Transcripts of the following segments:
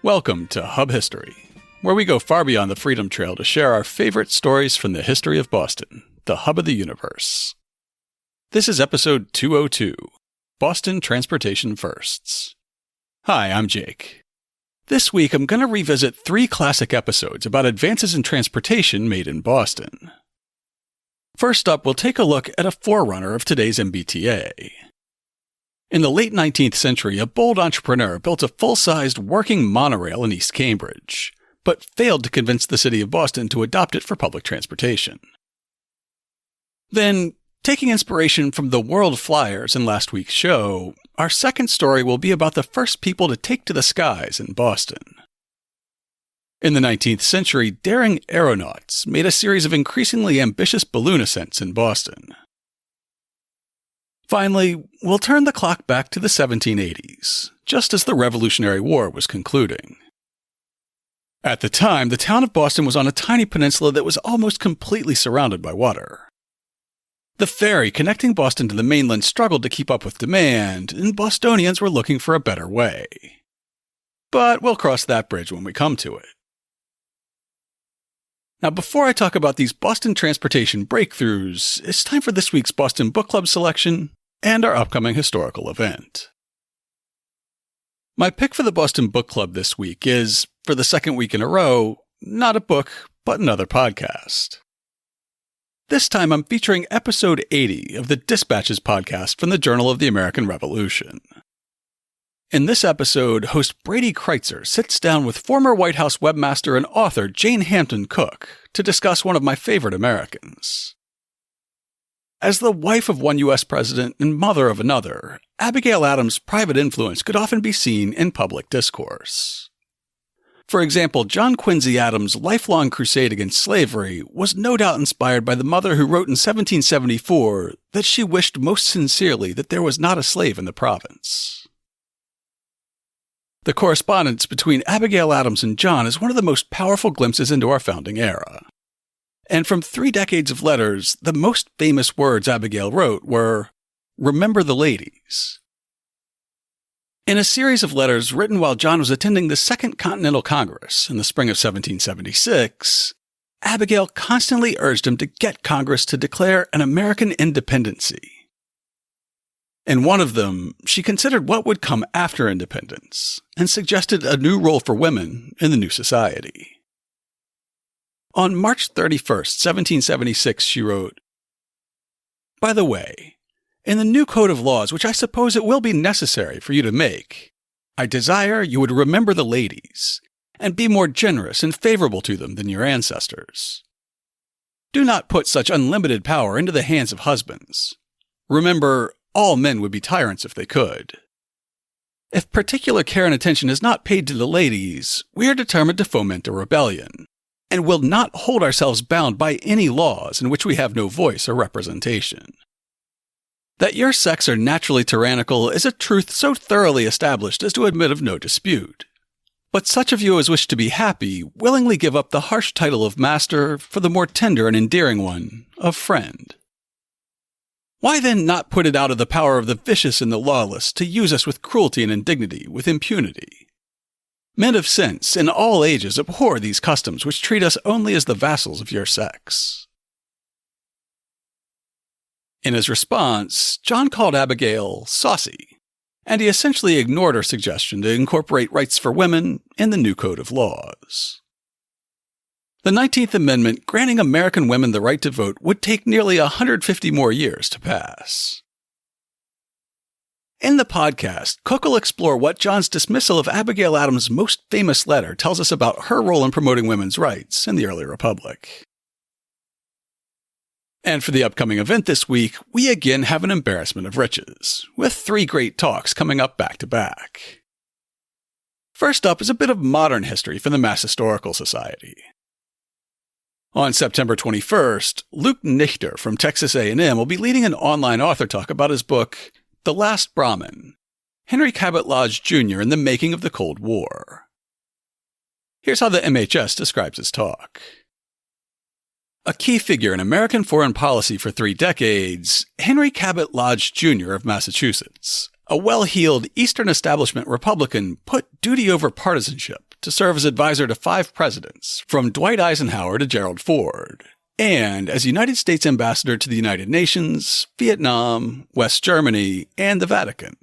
Welcome to Hub History, where we go far beyond the Freedom Trail to share our favorite stories from the history of Boston, the hub of the universe. This is episode 202, Boston Transportation Firsts. Hi, I'm Jake. This week I'm going to revisit 3 classic episodes about advances in transportation made in Boston. First up, we'll take a look at a forerunner of today's MBTA. In the late 19th century, a bold entrepreneur built a full-sized working monorail in East Cambridge, but failed to convince the city of Boston to adopt it for public transportation. Then, taking inspiration from the World Fliers in last week's show, our second story will be about the first people to take to the skies in Boston. In the 19th century, daring aeronauts made a series of increasingly ambitious balloon ascents in Boston. Finally, we'll turn the clock back to the 1780s, just as the Revolutionary War was concluding. At the time, the town of Boston was on a tiny peninsula that was almost completely surrounded by water. The ferry connecting Boston to the mainland struggled to keep up with demand, and Bostonians were looking for a better way. But we'll cross that bridge when we come to it. Now, before I talk about these Boston transportation breakthroughs, it's time for this week's Boston Book Club selection and our upcoming historical event. My pick for the Boston Book Club this week is, for the second week in a row, not a book, but another podcast. This time I'm featuring episode 80 of the Dispatches podcast from the Journal of the American Revolution. In this episode, host Brady Kreitzer sits down with former White House webmaster and author Jane Hampton Cook to discuss one of my favorite Americans. As the wife of one U.S. president and mother of another, Abigail Adams' private influence could often be seen in public discourse. For example, John Quincy Adams' lifelong crusade against slavery was no doubt inspired by the mother who wrote in 1774 that she wished most sincerely that there was not a slave in the province. The correspondence between Abigail Adams and John is one of the most powerful glimpses into our founding era. And from 3 decades of letters, the most famous words Abigail wrote were, "Remember the ladies." In a series of letters written while John was attending the Second Continental Congress in the spring of 1776, Abigail constantly urged him to get Congress to declare an American independency. In one of them, she considered what would come after independence and suggested a new role for women in the new society. On March 31st, 1776, she wrote, "By the way, in the new code of laws, which I suppose it will be necessary for you to make, I desire you would remember the ladies, and be more generous and favorable to them than your ancestors. Do not put such unlimited power into the hands of husbands. Remember, all men would be tyrants if they could. If particular care and attention is not paid to the ladies, we are determined to foment a rebellion, and will not hold ourselves bound by any laws in which we have no voice or representation. That your sex are naturally tyrannical is a truth so thoroughly established as to admit of no dispute. But such of you as wish to be happy willingly give up the harsh title of master for the more tender and endearing one of friend. Why then not put it out of the power of the vicious and the lawless to use us with cruelty and indignity, with impunity? Men of sense in all ages abhor these customs which treat us only as the vassals of your sex." In his response, John called Abigail saucy, and he essentially ignored her suggestion to incorporate rights for women in the new code of laws. The 19th Amendment granting American women the right to vote would take nearly 150 more years to pass. In the podcast, Cook will explore what John's dismissal of Abigail Adams' most famous letter tells us about her role in promoting women's rights in the early republic. And for the upcoming event this week, we again have an embarrassment of riches, with 3 great talks coming up back to back. First up is a bit of modern history from the Mass Historical Society. On September 21st, Luke Nichter from Texas A&M will be leading an online author talk about his book, The Last Brahmin, Henry Cabot Lodge Jr. in the Making of the Cold War. Here's how the MHS describes his talk. A key figure in American foreign policy for 3 decades, Henry Cabot Lodge Jr. of Massachusetts, a well-heeled Eastern establishment Republican, put duty over partisanship to serve as advisor to 5 presidents, from Dwight Eisenhower to Gerald Ford, and as United States Ambassador to the United Nations, Vietnam, West Germany, and the Vatican.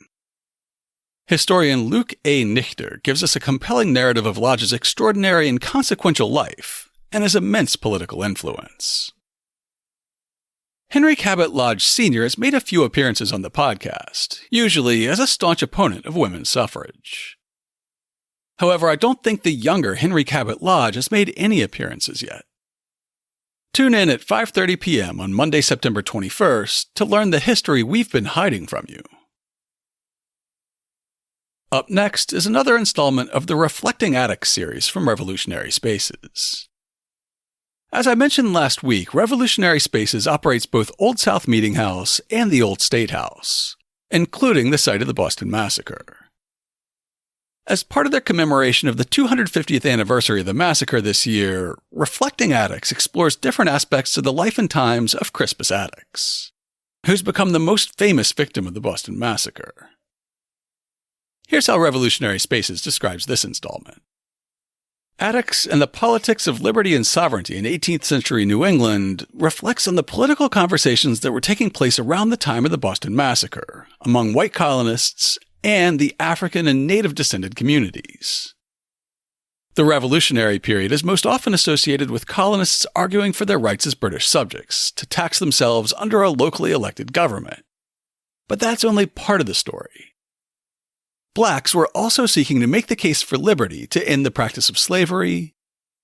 Historian Luc A. Nichter gives us a compelling narrative of Lodge's extraordinary and consequential life, and his immense political influence. Henry Cabot Lodge Sr. has made a few appearances on the podcast, usually as a staunch opponent of women's suffrage. However, I don't think the younger Henry Cabot Lodge has made any appearances yet. Tune in at 5:30 p.m. on Monday, September 21st to learn the history we've been hiding from you. Up next is another installment of the Reflecting Attics series from Revolutionary Spaces. As I mentioned last week, Revolutionary Spaces operates both Old South Meeting House and the Old State House, including the site of the Boston Massacre. As part of their commemoration of the 250th anniversary of the massacre this year, Reflecting Attics explores different aspects of the life and times of Crispus Attucks, who's become the most famous victim of the Boston Massacre. Here's how Revolutionary Spaces describes this installment. Attucks and the Politics of Liberty and Sovereignty in 18th Century New England reflects on the political conversations that were taking place around the time of the Boston Massacre, among white colonists and the African and native descended communities. The Revolutionary period is most often associated with colonists arguing for their rights as British subjects, to tax themselves under a locally elected government. But that's only part of the story. Blacks were also seeking to make the case for liberty to end the practice of slavery,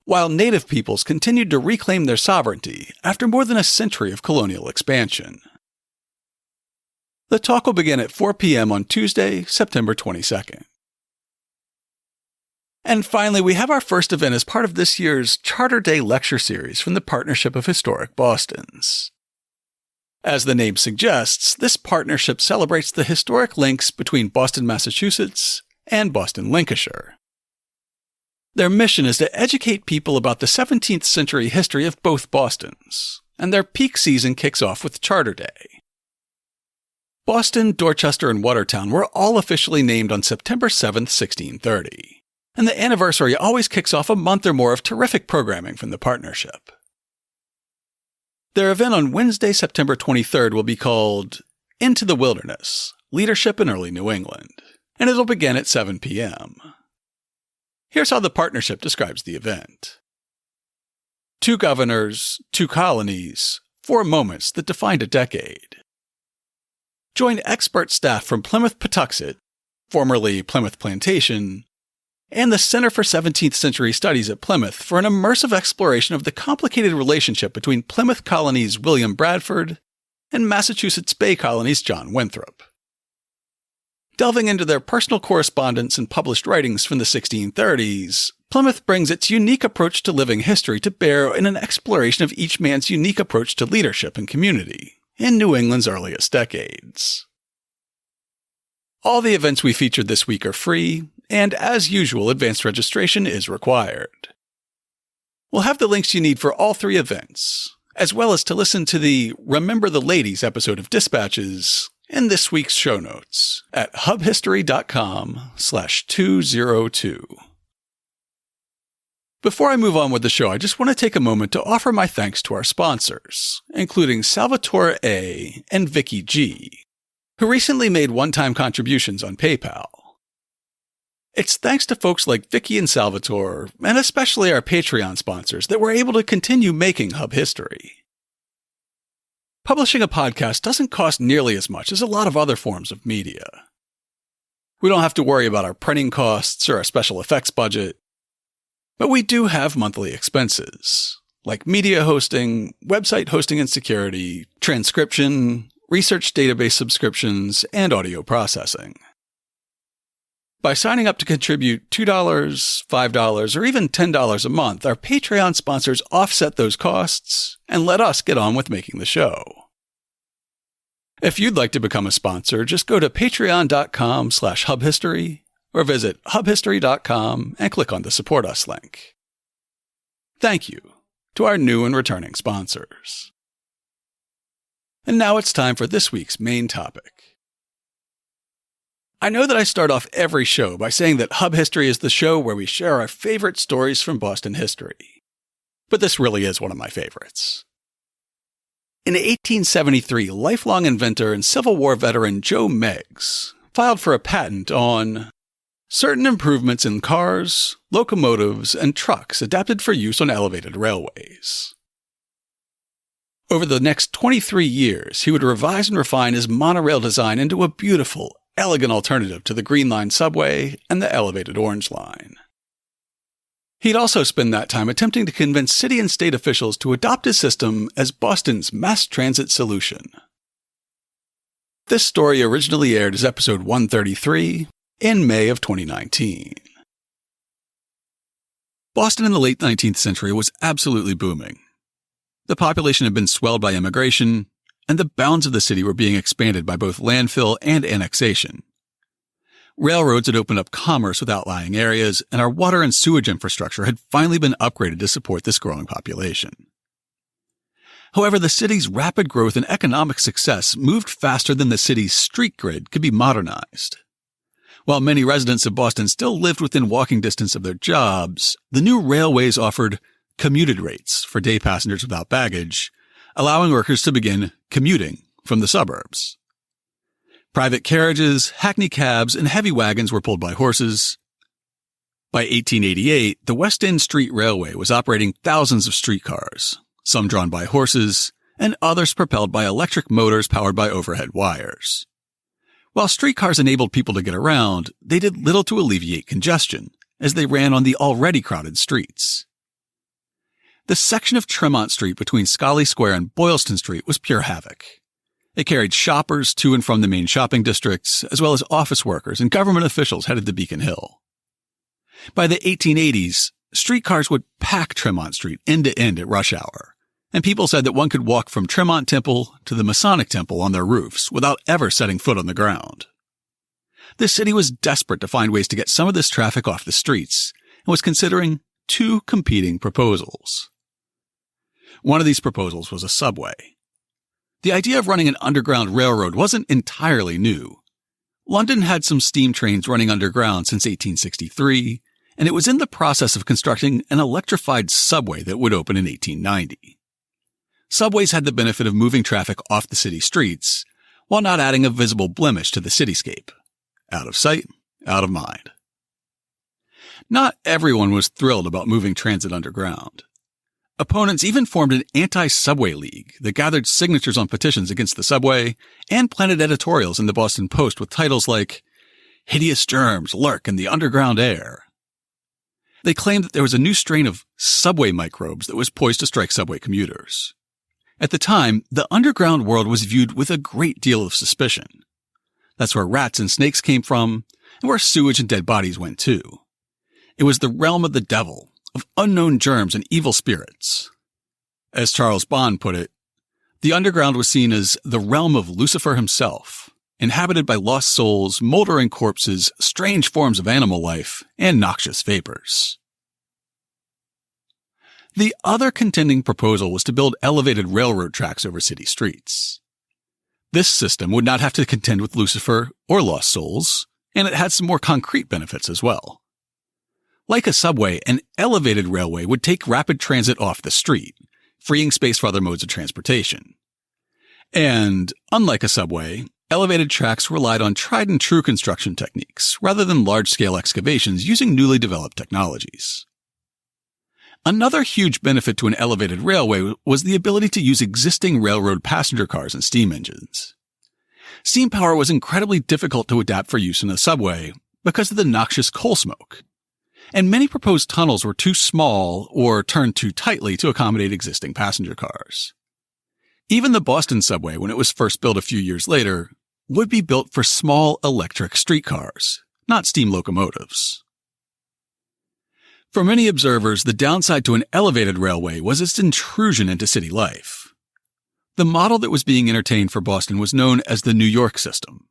while Native peoples continued to reclaim their sovereignty after more than a century of colonial expansion. The talk will begin at 4 p.m. on Tuesday, September 22nd. And finally, we have our first event as part of this year's Charter Day lecture series from the Partnership of Historic Bostons. As the name suggests, this partnership celebrates the historic links between Boston, Massachusetts, and Boston, Lincolnshire. Their mission is to educate people about the 17th century history of both Bostons, and their peak season kicks off with Charter Day. Boston, Dorchester, and Watertown were all officially named on September 7, 1630, and the anniversary always kicks off a month or more of terrific programming from the partnership. Their event on Wednesday, September 23rd will be called Into the Wilderness, Leadership in Early New England, and it'll begin at 7 p.m. Here's how the partnership describes the event. 2 governors, 2 colonies, 4 moments that defined a decade. Join expert staff from Plymouth Patuxet, formerly Plymouth Plantation, and the Center for 17th Century Studies at Plymouth for an immersive exploration of the complicated relationship between Plymouth Colony's William Bradford and Massachusetts Bay Colony's John Winthrop. Delving into their personal correspondence and published writings from the 1630s, Plymouth brings its unique approach to living history to bear in an exploration of each man's unique approach to leadership and community in New England's earliest decades. All the events we featured this week are free, and as usual, advanced registration is required. We'll have the links you need for all 3 events, as well as to listen to the Remember the Ladies episode of Dispatches in this week's show notes at hubhistory.com/202. Before I move on with the show, I just want to take a moment to offer my thanks to our sponsors, including Salvatore A. and Vicky G., who recently made one-time contributions on PayPal. It's thanks to folks like Vicky and Salvatore, and especially our Patreon sponsors, that we're able to continue making Hub History. Publishing a podcast doesn't cost nearly as much as a lot of other forms of media. We don't have to worry about our printing costs or our special effects budget, but we do have monthly expenses, like media hosting, website hosting and security, transcription, research database subscriptions, and audio processing. By signing up to contribute $2, $5, or even $10 a month, our Patreon sponsors offset those costs and let us get on with making the show. If you'd like to become a sponsor, just go to patreon.com/hubhistory or visit hubhistory.com and click on the Support Us link. Thank you to our new and returning sponsors. And now it's time for this week's main topic. I know that I start off every show by saying that Hub History is the show where we share our favorite stories from Boston history. But this really is one of my favorites. In 1873, lifelong inventor and Civil War veteran Joe Meigs filed for a patent on certain improvements in cars, locomotives, and trucks adapted for use on elevated railways. Over the next 23 years, he would revise and refine his monorail design into a beautiful, elegant alternative to the Green Line subway and the elevated Orange Line. He'd also spend that time attempting to convince city and state officials to adopt his system as Boston's mass transit solution. This story originally aired as episode 133 in May of 2019. Boston in the late 19th century was absolutely booming. The population had been swelled by immigration, and the bounds of the city were being expanded by both landfill and annexation. Railroads had opened up commerce with outlying areas, and our water and sewage infrastructure had finally been upgraded to support this growing population. However, the city's rapid growth and economic success moved faster than the city's street grid could be modernized. While many residents of Boston still lived within walking distance of their jobs, the new railways offered commuted rates for day passengers without baggage, allowing workers to begin commuting from the suburbs. Private carriages, hackney cabs, and heavy wagons were pulled by horses. By 1888, the West End Street Railway was operating thousands of streetcars, some drawn by horses, and others propelled by electric motors powered by overhead wires. While streetcars enabled people to get around, they did little to alleviate congestion, as they ran on the already crowded streets. The section of Tremont Street between Scollay Square and Boylston Street was pure havoc. It carried shoppers to and from the main shopping districts, as well as office workers and government officials headed to Beacon Hill. By the 1880s, streetcars would pack Tremont Street end to end at rush hour, and people said that one could walk from Tremont Temple to the Masonic Temple on their roofs without ever setting foot on the ground. The city was desperate to find ways to get some of this traffic off the streets, and was considering two competing proposals. One of these proposals was a subway. The idea of running an underground railroad wasn't entirely new. London had some steam trains running underground since 1863, and it was in the process of constructing an electrified subway that would open in 1890. Subways had the benefit of moving traffic off the city streets, while not adding a visible blemish to the cityscape. Out of sight, out of mind. Not everyone was thrilled about moving transit underground. Opponents even formed an anti-subway league that gathered signatures on petitions against the subway and planted editorials in the Boston Post with titles like, "Hideous germs lurk in the underground air." They claimed that there was a new strain of subway microbes that was poised to strike subway commuters. At the time, the underground world was viewed with a great deal of suspicion. That's where rats and snakes came from, and where sewage and dead bodies went too. It was the realm of the devil, of unknown germs and evil spirits. As Charles Bond put it, the underground was seen as the realm of Lucifer himself, inhabited by lost souls, moldering corpses, strange forms of animal life, and noxious vapors. The other contending proposal was to build elevated railroad tracks over city streets. This system would not have to contend with Lucifer or lost souls, and it had some more concrete benefits as well. Like a subway, an elevated railway would take rapid transit off the street, freeing space for other modes of transportation. And, unlike a subway, elevated tracks relied on tried-and-true construction techniques rather than large-scale excavations using newly developed technologies. Another huge benefit to an elevated railway was the ability to use existing railroad passenger cars and steam engines. Steam power was incredibly difficult to adapt for use in a subway because of the noxious coal smoke. And many proposed tunnels were too small or turned too tightly to accommodate existing passenger cars. Even the Boston subway, when it was first built a few years later, would be built for small electric streetcars, not steam locomotives. For many observers, the downside to an elevated railway was its intrusion into city life. The model that was being entertained for Boston was known as the New York system,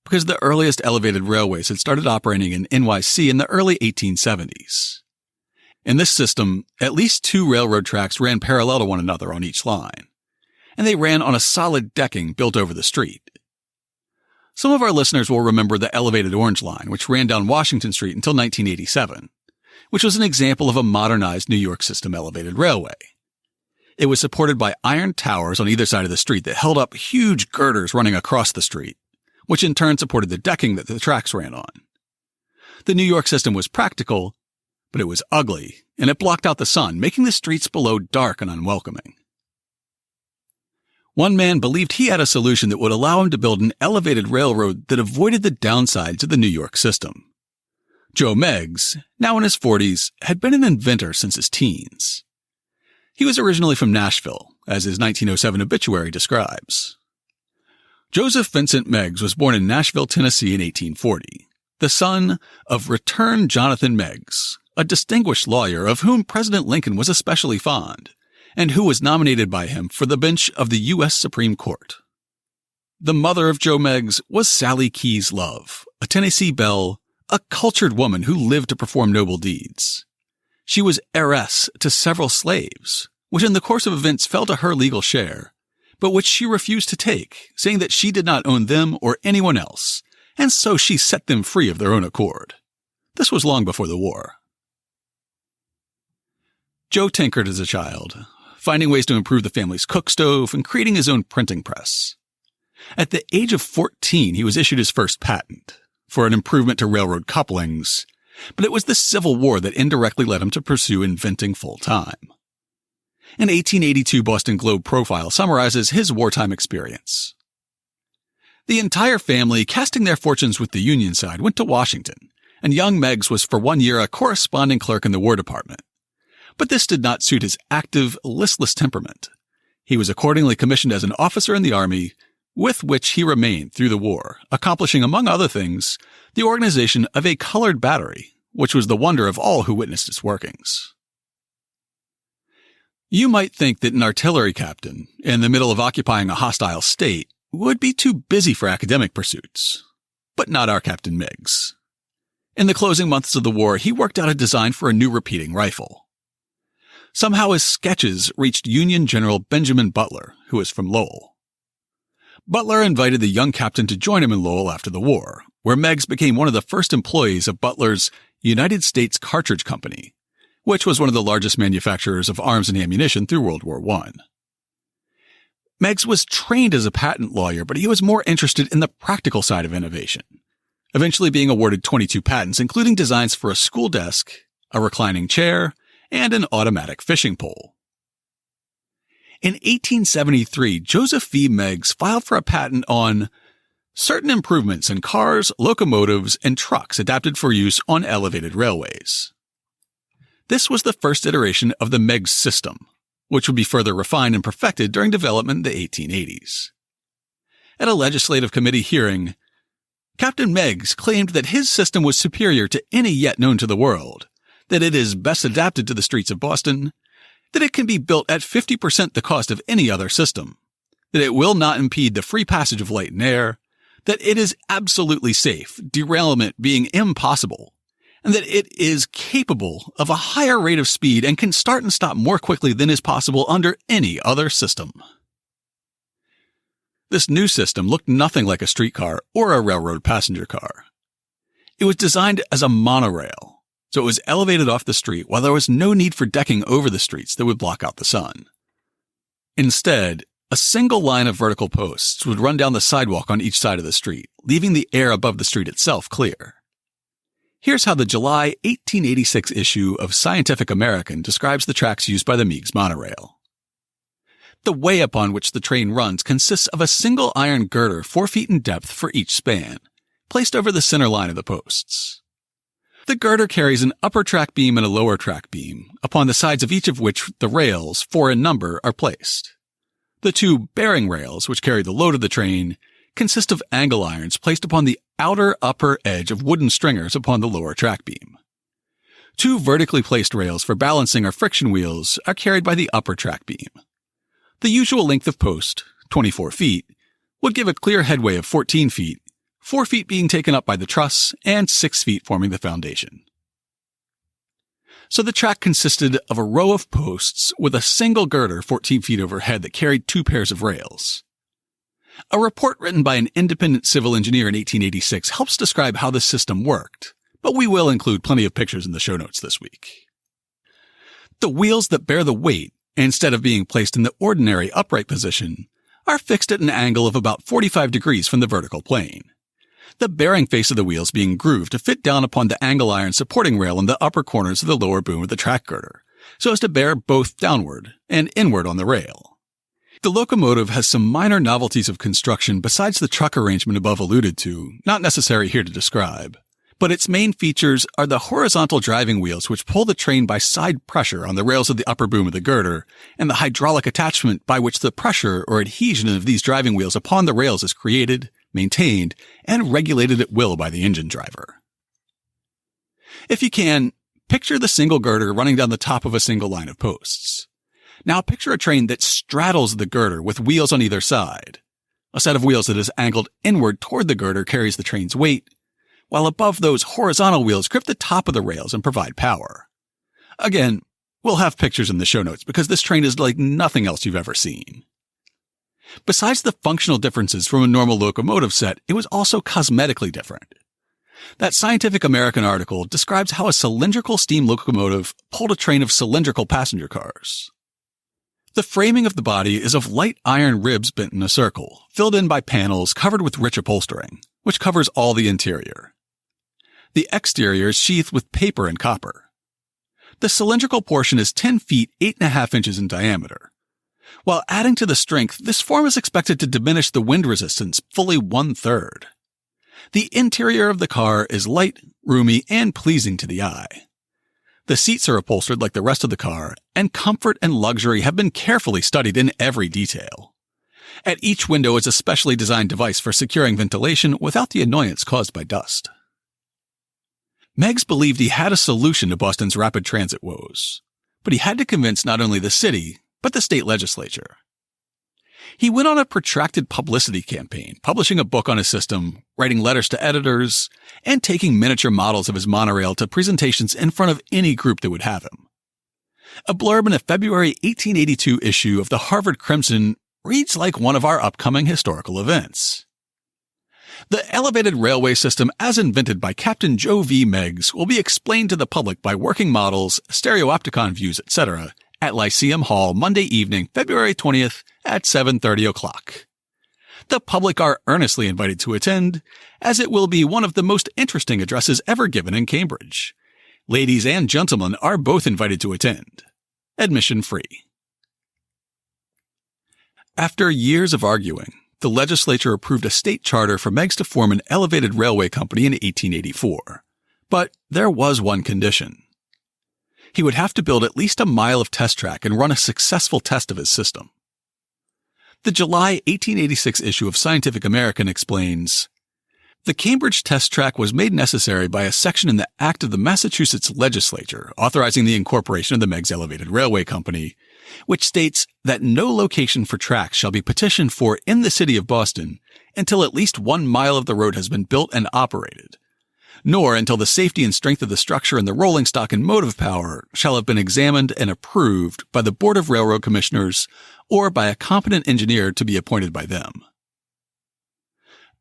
because the earliest elevated railways had started operating in NYC in the early 1870s. In this system, at least two railroad tracks ran parallel to one another on each line, and they ran on a solid decking built over the street. Some of our listeners will remember the elevated Orange Line, which ran down Washington Street until 1987, which was an example of a modernized New York system elevated railway. It was supported by iron towers on either side of the street that held up huge girders running across the street, which in turn supported the decking that the tracks ran on. The New York system was practical, but it was ugly, and it blocked out the sun, making the streets below dark and unwelcoming. One man believed he had a solution that would allow him to build an elevated railroad that avoided the downsides of the New York system. Joe Meggs, now in his 40s, had been an inventor since his teens. He was originally from Nashville, as his 1907 obituary describes. Joseph Vincent Meggs was born in Nashville, Tennessee in 1840, the son of returned Jonathan Meggs, a distinguished lawyer of whom President Lincoln was especially fond, and who was nominated by him for the bench of the U.S. Supreme Court. The mother of Joe Meggs was Sally Keyes Love, a Tennessee belle, a cultured woman who lived to perform noble deeds. She was heiress to several slaves, which in the course of events fell to her legal share, but which she refused to take, saying that she did not own them or anyone else, and so she set them free of their own accord. This was long before the war. Joe tinkered as a child, finding ways to improve the family's cook stove and creating his own printing press. At the age of 14, he was issued his first patent for an improvement to railroad couplings, but it was the Civil War that indirectly led him to pursue inventing full-time. An 1882 Boston Globe profile summarizes his wartime experience. The entire family, casting their fortunes with the Union side, went to Washington, and young Meggs was for 1 year a corresponding clerk in the War Department. But this did not suit his active, listless temperament. He was accordingly commissioned as an officer in the Army, with which he remained through the war, accomplishing, among other things, the organization of a colored battery, which was the wonder of all who witnessed its workings. You might think that an artillery captain, in the middle of occupying a hostile state, would be too busy for academic pursuits. But not our Captain Meggs. In the closing months of the war, he worked out a design for a new repeating rifle. Somehow his sketches reached Union General Benjamin Butler, who was from Lowell. Butler invited the young captain to join him in Lowell after the war, where Meggs became one of the first employees of Butler's United States Cartridge Company, which was one of the largest manufacturers of arms and ammunition through World War I. Meggs was trained as a patent lawyer, but he was more interested in the practical side of innovation, eventually being awarded 22 patents, including designs for a school desk, a reclining chair, and an automatic fishing pole. In 1873, Joseph V. Meggs filed for a patent on certain improvements in cars, locomotives, and trucks adapted for use on elevated railways. This was the first iteration of the Meggs system, which would be further refined and perfected during development in the 1880s. At a legislative committee hearing, Captain Meggs claimed that his system was superior to any yet known to the world, that it is best adapted to the streets of Boston, that it can be built at 50% the cost of any other system, that it will not impede the free passage of light and air, that it is absolutely safe, derailment being impossible, and that it is capable of a higher rate of speed and can start and stop more quickly than is possible under any other system. This new system looked nothing like a streetcar or a railroad passenger car. It was designed as a monorail, so it was elevated off the street while there was no need for decking over the streets that would block out the sun. Instead, a single line of vertical posts would run down the sidewalk on each side of the street, leaving the air above the street itself clear. Here's how the July 1886 issue of Scientific American describes the tracks used by the Meggs monorail. The way upon which the train runs consists of a single iron girder 4 feet in depth for each span, placed over the center line of the posts. The girder carries an upper track beam and a lower track beam, upon the sides of each of which the rails, 4 in number, are placed. The 2 bearing rails, which carry the load of the train, consist of angle irons placed upon the outer upper edge of wooden stringers upon the lower track beam. 2 vertically placed rails for balancing or friction wheels are carried by the upper track beam. The usual length of post, 24 feet, would give a clear headway of 14 feet, 4 feet being taken up by the truss and 6 feet forming the foundation. So the track consisted of a row of posts with a single girder 14 feet overhead that carried 2 pairs of rails. A report written by an independent civil engineer in 1886 helps describe how this system worked, but we will include plenty of pictures in the show notes this week. The wheels that bear the weight, instead of being placed in the ordinary upright position, are fixed at an angle of about 45 degrees from the vertical plane. The bearing face of the wheels being grooved to fit down upon the angle iron supporting rail in the upper corners of the lower boom of the track girder, so as to bear both downward and inward on the rail. The locomotive has some minor novelties of construction besides the truck arrangement above alluded to, not necessary here to describe, but its main features are the horizontal driving wheels which pull the train by side pressure on the rails of the upper boom of the girder, and the hydraulic attachment by which the pressure or adhesion of these driving wheels upon the rails is created, maintained, and regulated at will by the engine driver. If you can, picture the single girder running down the top of a single line of posts. Now picture a train that straddles the girder with wheels on either side. A set of wheels that is angled inward toward the girder carries the train's weight, while above those horizontal wheels grip the top of the rails and provide power. Again, we'll have pictures in the show notes because this train is like nothing else you've ever seen. Besides the functional differences from a normal locomotive set, it was also cosmetically different. That Scientific American article describes how a cylindrical steam locomotive pulled a train of cylindrical passenger cars. The framing of the body is of light iron ribs bent in a circle, filled in by panels covered with rich upholstering, which covers all the interior. The exterior is sheathed with paper and copper. The cylindrical portion is 10 feet 8.5 inches in diameter. While adding to the strength, this form is expected to diminish the wind resistance fully 1/3. The interior of the car is light, roomy, and pleasing to the eye. The seats are upholstered like the rest of the car, and comfort and luxury have been carefully studied in every detail. At each window is a specially designed device for securing ventilation without the annoyance caused by dust. Meigs believed he had a solution to Boston's rapid transit woes, but he had to convince not only the city, but the state legislature. He went on a protracted publicity campaign, publishing a book on his system, writing letters to editors, and taking miniature models of his monorail to presentations in front of any group that would have him. A blurb in a February 1882 issue of the Harvard Crimson reads like one of our upcoming historical events. The elevated railway system as invented by Captain Joe V. Meigs will be explained to the public by working models, stereopticon views, etc., at Lyceum Hall Monday evening, February 20th at 7:30 o'clock. The public are earnestly invited to attend, as it will be one of the most interesting addresses ever given in Cambridge. Ladies and gentlemen are both invited to attend. Admission free. After years of arguing, the legislature approved a state charter for Meigs to form an elevated railway company in 1884. But there was one condition. He would have to build at least a mile of test track and run a successful test of his system. The July 1886 issue of Scientific American explains, "The Cambridge test track was made necessary by a section in the Act of the Massachusetts Legislature authorizing the incorporation of the Meigs Elevated Railway Company, which states that no location for tracks shall be petitioned for in the city of Boston until at least 1 mile of the road has been built and operated, nor until the safety and strength of the structure and the rolling stock and motive power shall have been examined and approved by the Board of Railroad Commissioners or by a competent engineer to be appointed by them."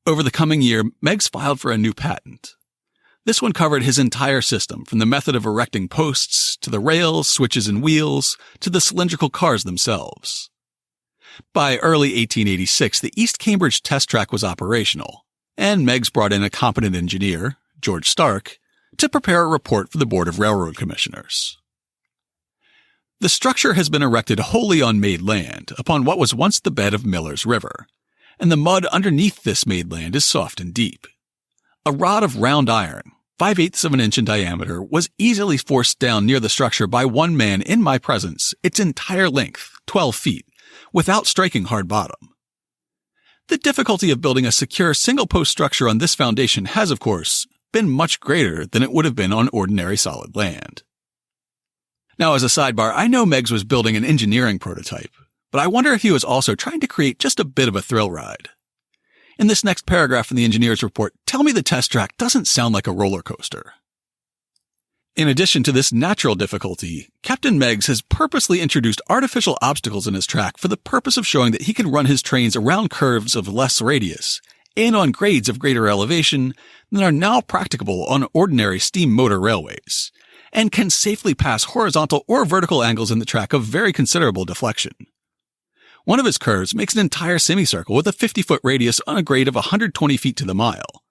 Over the coming year, Meigs filed for a new patent. This one covered his entire system, from the method of erecting posts, to the rails, switches, and wheels, to the cylindrical cars themselves. By early 1886, the East Cambridge test track was operational, and Meigs brought in a competent engineer, George Stark, to prepare a report for the Board of Railroad Commissioners. The structure has been erected wholly on made land, upon what was once the bed of Miller's River, and the mud underneath this made land is soft and deep. A rod of round iron, 5/8 of an inch in diameter, was easily forced down near the structure by one man in my presence, its entire length, 12 feet, without striking hard bottom. The difficulty of building a secure single-post structure on this foundation has, of course, been much greater than it would have been on ordinary solid land. Now, as a sidebar, I know Meigs was building an engineering prototype, but I wonder if he was also trying to create just a bit of a thrill ride. In this next paragraph from the engineer's report, tell me the test track doesn't sound like a roller coaster. In addition to this natural difficulty, Captain Meigs has purposely introduced artificial obstacles in his track for the purpose of showing that he can run his trains around curves of less radius and on grades of greater elevation than are now practicable on ordinary steam motor railways, and can safely pass horizontal or vertical angles in the track of very considerable deflection. One of his curves makes an entire semicircle with a 50-foot radius on a grade of 120 feet to the mile,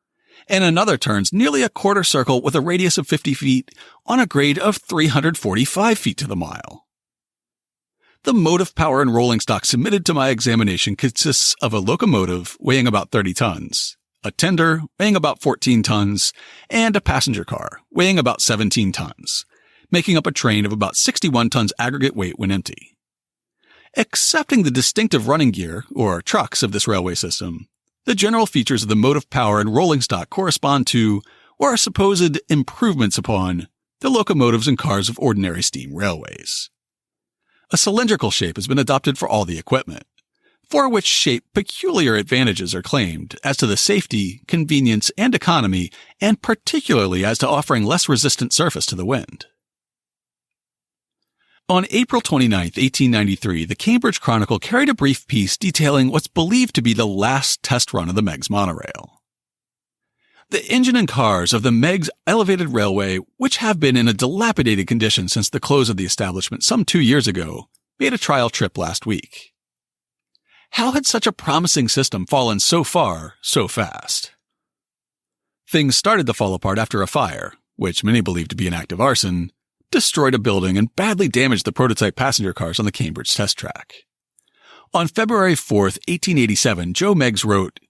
and another turns nearly a quarter circle with a radius of 50 feet on a grade of 345 feet to the mile. The motive power and rolling stock submitted to my examination consists of a locomotive weighing about 30 tons, a tender weighing about 14 tons, and a passenger car weighing about 17 tons, making up a train of about 61 tons aggregate weight when empty. Accepting the distinctive running gear, or trucks, of this railway system, the general features of the motive power and rolling stock correspond to, or are supposed improvements upon, the locomotives and cars of ordinary steam railways. A cylindrical shape has been adopted for all the equipment, for which shape peculiar advantages are claimed as to the safety, convenience, and economy, and particularly as to offering less resistant surface to the wind. On April 29, 1893, the Cambridge Chronicle carried a brief piece detailing what's believed to be the last test run of the Meigs monorail. The engine and cars of the Meigs elevated railway, which have been in a dilapidated condition since the close of the establishment some 2 years ago, made a trial trip last week. How had such a promising system fallen so far, so fast? Things started to fall apart after a fire, which many believe to be an act of arson, destroyed a building and badly damaged the prototype passenger cars on the Cambridge test track. On February 4, 1887, Joe Meigs wrote,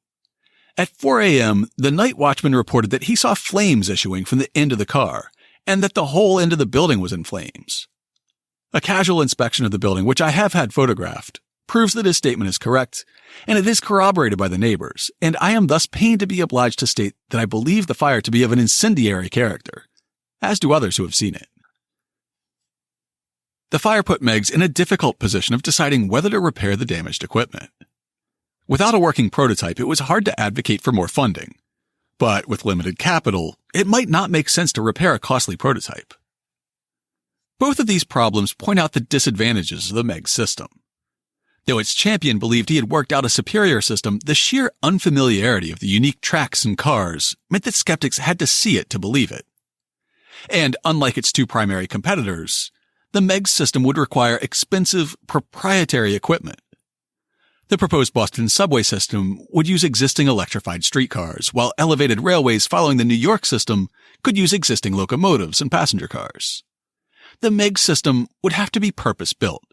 "At 4 a.m., the night watchman reported that he saw flames issuing from the end of the car, and that the whole end of the building was in flames. A casual inspection of the building, which I have had photographed, proves that his statement is correct, and it is corroborated by the neighbors, and I am thus pained to be obliged to state that I believe the fire to be of an incendiary character, as do others who have seen it." The fire put Meigs in a difficult position of deciding whether to repair the damaged equipment. Without a working prototype, it was hard to advocate for more funding. But with limited capital, it might not make sense to repair a costly prototype. Both of these problems point out the disadvantages of the Meigs system. Though its champion believed he had worked out a superior system, the sheer unfamiliarity of the unique tracks and cars meant that skeptics had to see it to believe it. And unlike its two primary competitors, the Meigs system would require expensive, proprietary equipment. The proposed Boston subway system would use existing electrified streetcars, while elevated railways following the New York system could use existing locomotives and passenger cars. The Meigs system would have to be purpose-built,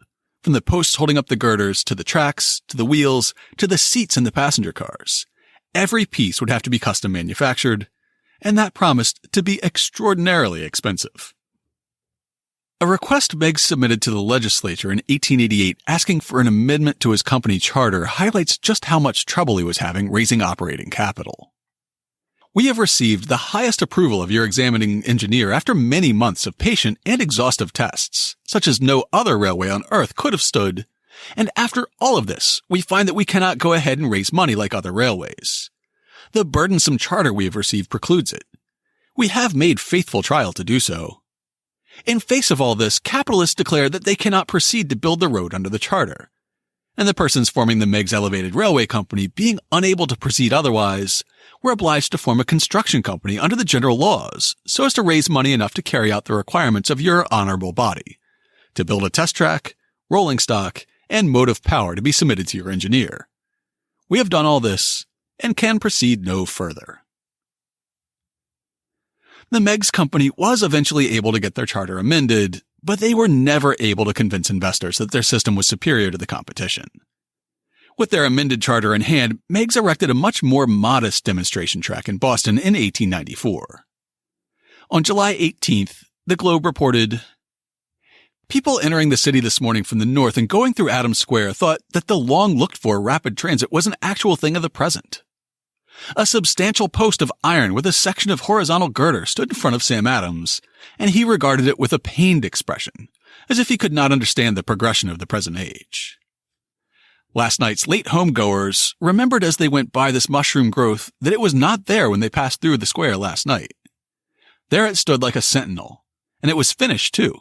from the posts holding up the girders, to the tracks, to the wheels, to the seats in the passenger cars. Every piece would have to be custom manufactured, and that promised to be extraordinarily expensive. A request Meigs submitted to the legislature in 1888 asking for an amendment to his company charter highlights just how much trouble he was having raising operating capital. "We have received the highest approval of your examining engineer after many months of patient and exhaustive tests, such as no other railway on earth could have stood, and after all of this, we find that we cannot go ahead and raise money like other railways. The burdensome charter we have received precludes it. We have made faithful trial to do so. In face of all this, capitalists declare that they cannot proceed to build the road under the charter, and the persons forming the Meigs Elevated Railway Company, being unable to proceed otherwise, were obliged to form a construction company under the general laws so as to raise money enough to carry out the requirements of your honorable body, to build a test track, rolling stock, and motive power to be submitted to your engineer. We have done all this and can proceed no further." The Meigs Company was eventually able to get their charter amended, but they were never able to convince investors that their system was superior to the competition. With their amended charter in hand, Meigs erected a much more modest demonstration track in Boston in 1894. On July 18th, the Globe reported, "People entering the city this morning from the north and going through Adams Square thought that the long-looked-for rapid transit was an actual thing of the present. A substantial post of iron with a section of horizontal girder stood in front of Sam Adams, and he regarded it with a pained expression, as if he could not understand the progression of the present age. Last night's late homegoers remembered as they went by this mushroom growth that it was not there when they passed through the square last night. There it stood like a sentinel, And it was finished, too.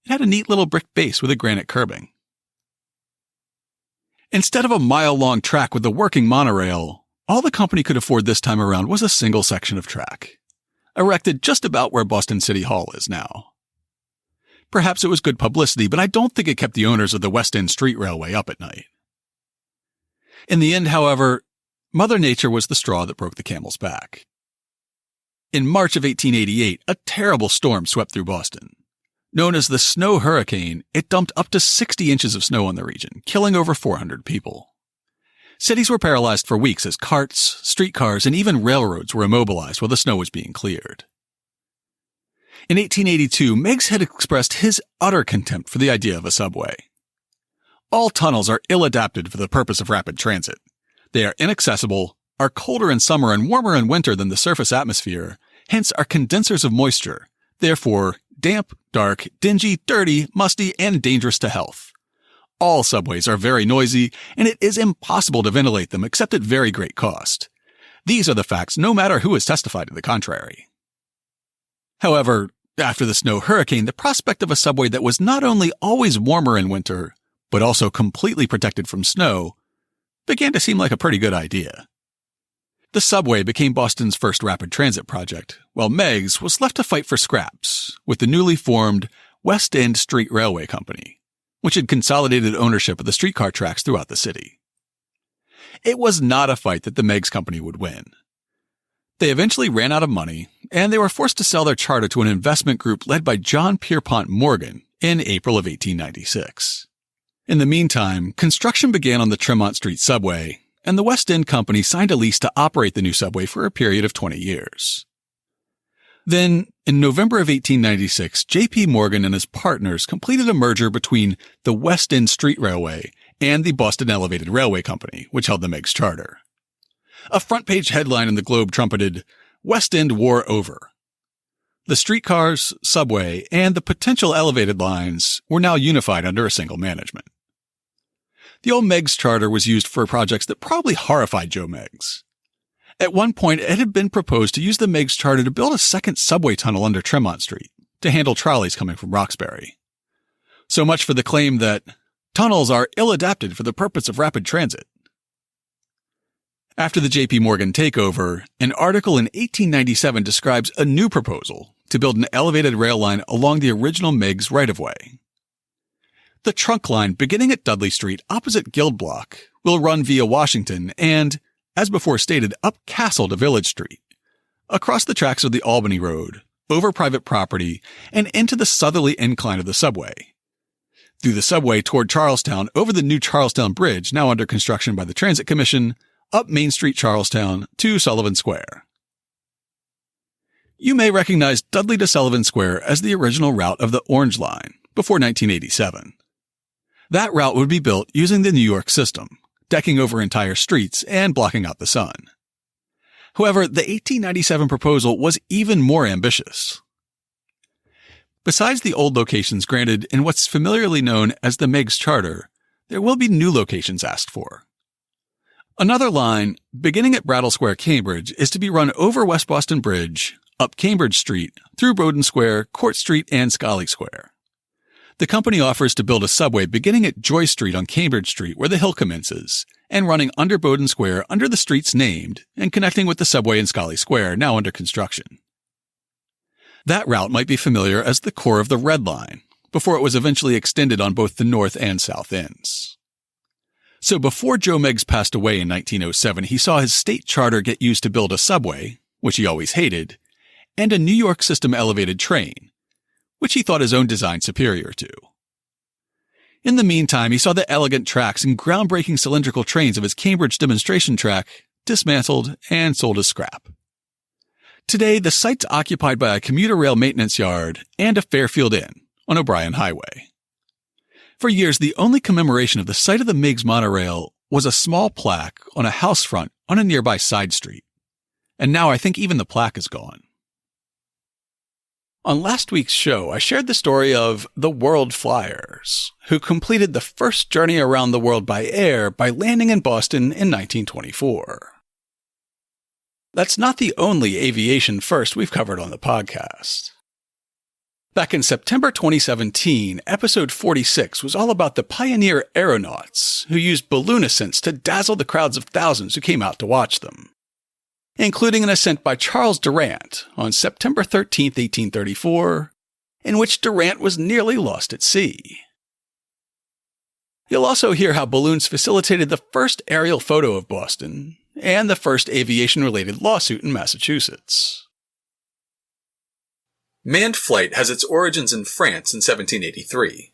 It had a neat little brick base with a granite curbing. Instead of a mile-long track with a working monorail, all the company could afford this time around was a single section of track, erected just about where Boston City Hall is now. Perhaps it was good publicity, but I don't think it kept the owners of the West End Street Railway up at night. In the end, however, Mother Nature was the straw that broke the camel's back. In March of 1888, a terrible storm swept through Boston. Known as the Snow Hurricane, it dumped up to 60 inches of snow on the region, killing over 400 people. Cities were paralyzed for weeks as carts, streetcars, and even railroads were immobilized while the snow was being cleared. In 1882, Meigs had expressed his utter contempt for the idea of a subway. All tunnels are ill-adapted for the purpose of rapid transit. They are inaccessible, are colder in summer and warmer in winter than the surface atmosphere, hence are condensers of moisture, therefore damp, dark, dingy, dirty, musty, and dangerous to health. All subways are very noisy, and it is impossible to ventilate them except at very great cost. These are the facts, no matter who has testified to the contrary. However, after the Snow Hurricane, the prospect of a subway that was not only always warmer in winter, but also completely protected from snow, began to seem like a pretty good idea. The subway became Boston's first rapid transit project, while Meigs was left to fight for scraps with the newly formed West End Street Railway Company, which had consolidated ownership of the streetcar tracks throughout the city. It was not a fight that the Meigs Company would win. They eventually ran out of money, and they were forced to sell their charter to an investment group led by John Pierpont Morgan in April of 1896. In the meantime, construction began on the Tremont Street subway, and the West End Company signed a lease to operate the new subway for a period of 20 years. Then, in November of 1896, J.P. Morgan and his partners completed a merger between the West End Street Railway and the Boston Elevated Railway Company, which held the Meigs charter. A front-page headline in the Globe trumpeted, "West End War Over." The streetcars, subway, and the potential elevated lines were now unified under a single management. The old Meigs charter was used for projects that probably horrified Joe Meigs. At one point, it had been proposed to use the Meigs charter to build a second subway tunnel under Tremont Street to handle trolleys coming from Roxbury. So much for the claim that tunnels are ill-adapted for the purpose of rapid transit. After the J.P. Morgan takeover, an article in 1897 describes a new proposal to build an elevated rail line along the original Meigs right-of-way. The trunk line beginning at Dudley Street opposite Guild Block will run via Washington and, as before stated, up Castle to Village Street, across the tracks of the Albany Road, over private property, and into the southerly incline of the subway. Through the subway toward Charlestown, over the new Charlestown Bridge, now under construction by the Transit Commission, up Main Street, Charlestown, to Sullivan Square. You may recognize Dudley to Sullivan Square as the original route of the Orange Line, before 1987. That route would be built using the New York system, decking over entire streets and blocking out the sun. However, the 1897 proposal was even more ambitious. Besides the old locations granted in what's familiarly known as the Meigs Charter, there will be new locations asked for. Another line, beginning at Brattle Square, Cambridge, is to be run over West Boston Bridge, up Cambridge Street, through Bowdoin Square, Court Street, and Scollay Square. The company offers to build a subway beginning at Joy Street on Cambridge Street where the hill commences, and running under Bowdoin Square under the streets named, and connecting with the subway in Scollay Square, now under construction. That route might be familiar as the core of the Red Line, before it was eventually extended on both the north and south ends. So before Joe Meigs passed away in 1907, he saw his state charter get used to build a subway, which he always hated, and a New York system elevated train, which he thought his own design superior to. In the meantime, he saw the elegant tracks and groundbreaking cylindrical trains of his Cambridge demonstration track dismantled and sold as scrap. Today, the site's occupied by a commuter rail maintenance yard and a Fairfield Inn on O'Brien Highway. For years, the only commemoration of the site of the Meigs monorail was a small plaque on a house front on a nearby side street. And now I think even the plaque is gone. On last week's show, I shared the story of the World Fliers, who completed the first journey around the world by air by landing in Boston in 1924. That's not the only aviation first we've covered on the podcast. Back in September 2017, episode 46 was all about the pioneer aeronauts who used balloon ascents to dazzle the crowds of thousands who came out to watch them, including an ascent by Charles Durant on September 13, 1834, in which Durant was nearly lost at sea. You'll also hear how balloons facilitated the first aerial photo of Boston and the first aviation-related lawsuit in Massachusetts. Manned flight has its origins in France in 1783.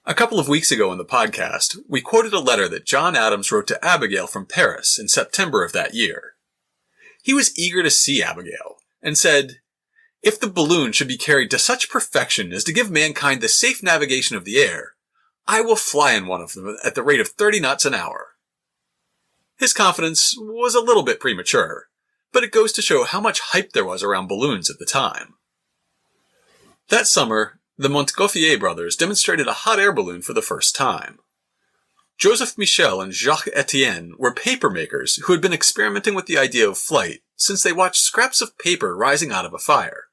A couple of weeks ago in the podcast, we quoted a letter that John Adams wrote to Abigail from Paris in September of that year. He was eager to see Abigail, and said, "If the balloon should be carried to such perfection as to give mankind the safe navigation of the air, I will fly in one of them at the rate of 30 knots an hour." His confidence was a little bit premature, but it goes to show how much hype there was around balloons at the time. That summer, the Montgolfier brothers demonstrated a hot air balloon for the first time. Joseph Michel and Jacques Etienne were papermakers who had been experimenting with the idea of flight since they watched scraps of paper rising out of a fire.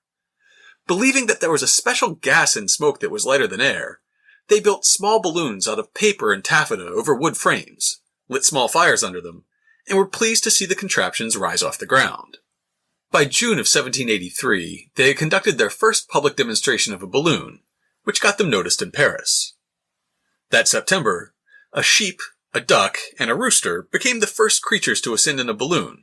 Believing that there was a special gas in smoke that was lighter than air, they built small balloons out of paper and taffeta over wood frames, lit small fires under them, and were pleased to see the contraptions rise off the ground. By June of 1783, they had conducted their first public demonstration of a balloon, which got them noticed in Paris. That September, a sheep, a duck, and a rooster became the first creatures to ascend in a balloon,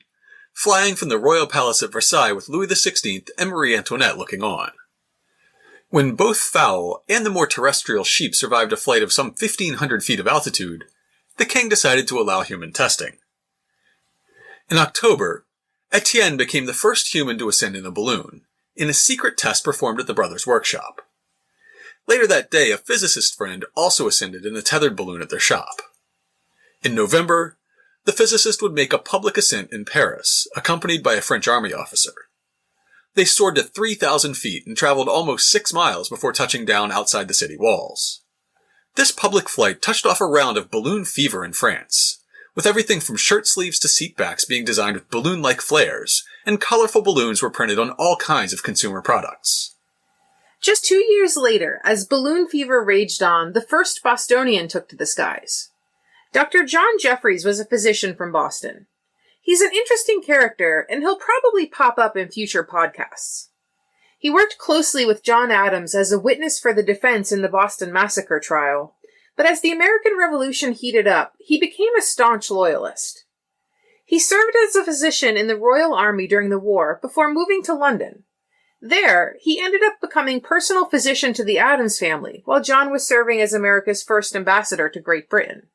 flying from the royal palace at Versailles with Louis XVI and Marie Antoinette looking on. When both fowl and the more terrestrial sheep survived a flight of some 1,500 feet of altitude, the king decided to allow human testing. In October, Etienne became the first human to ascend in a balloon, in a secret test performed at the brothers' workshop. Later that day, a physicist friend also ascended in a tethered balloon at their shop. In November, the physicist would make a public ascent in Paris, accompanied by a French army officer. They soared to 3,000 feet and traveled almost 6 miles before touching down outside the city walls. This public flight touched off a round of balloon fever in France, with everything from shirt sleeves to seat backs being designed with balloon-like flares, and colorful balloons were printed on all kinds of consumer products. Just 2 years later, as balloon fever raged on, the first Bostonian took to the skies. Dr. John Jeffries was a physician from Boston. He's an interesting character, and he'll probably pop up in future podcasts. He worked closely with John Adams as a witness for the defense in the Boston Massacre trial, but as the American Revolution heated up, he became a staunch loyalist. He served as a physician in the Royal Army during the war before moving to London. There, he ended up becoming personal physician to the Adams family, while John was serving as America's first ambassador to Great Britain.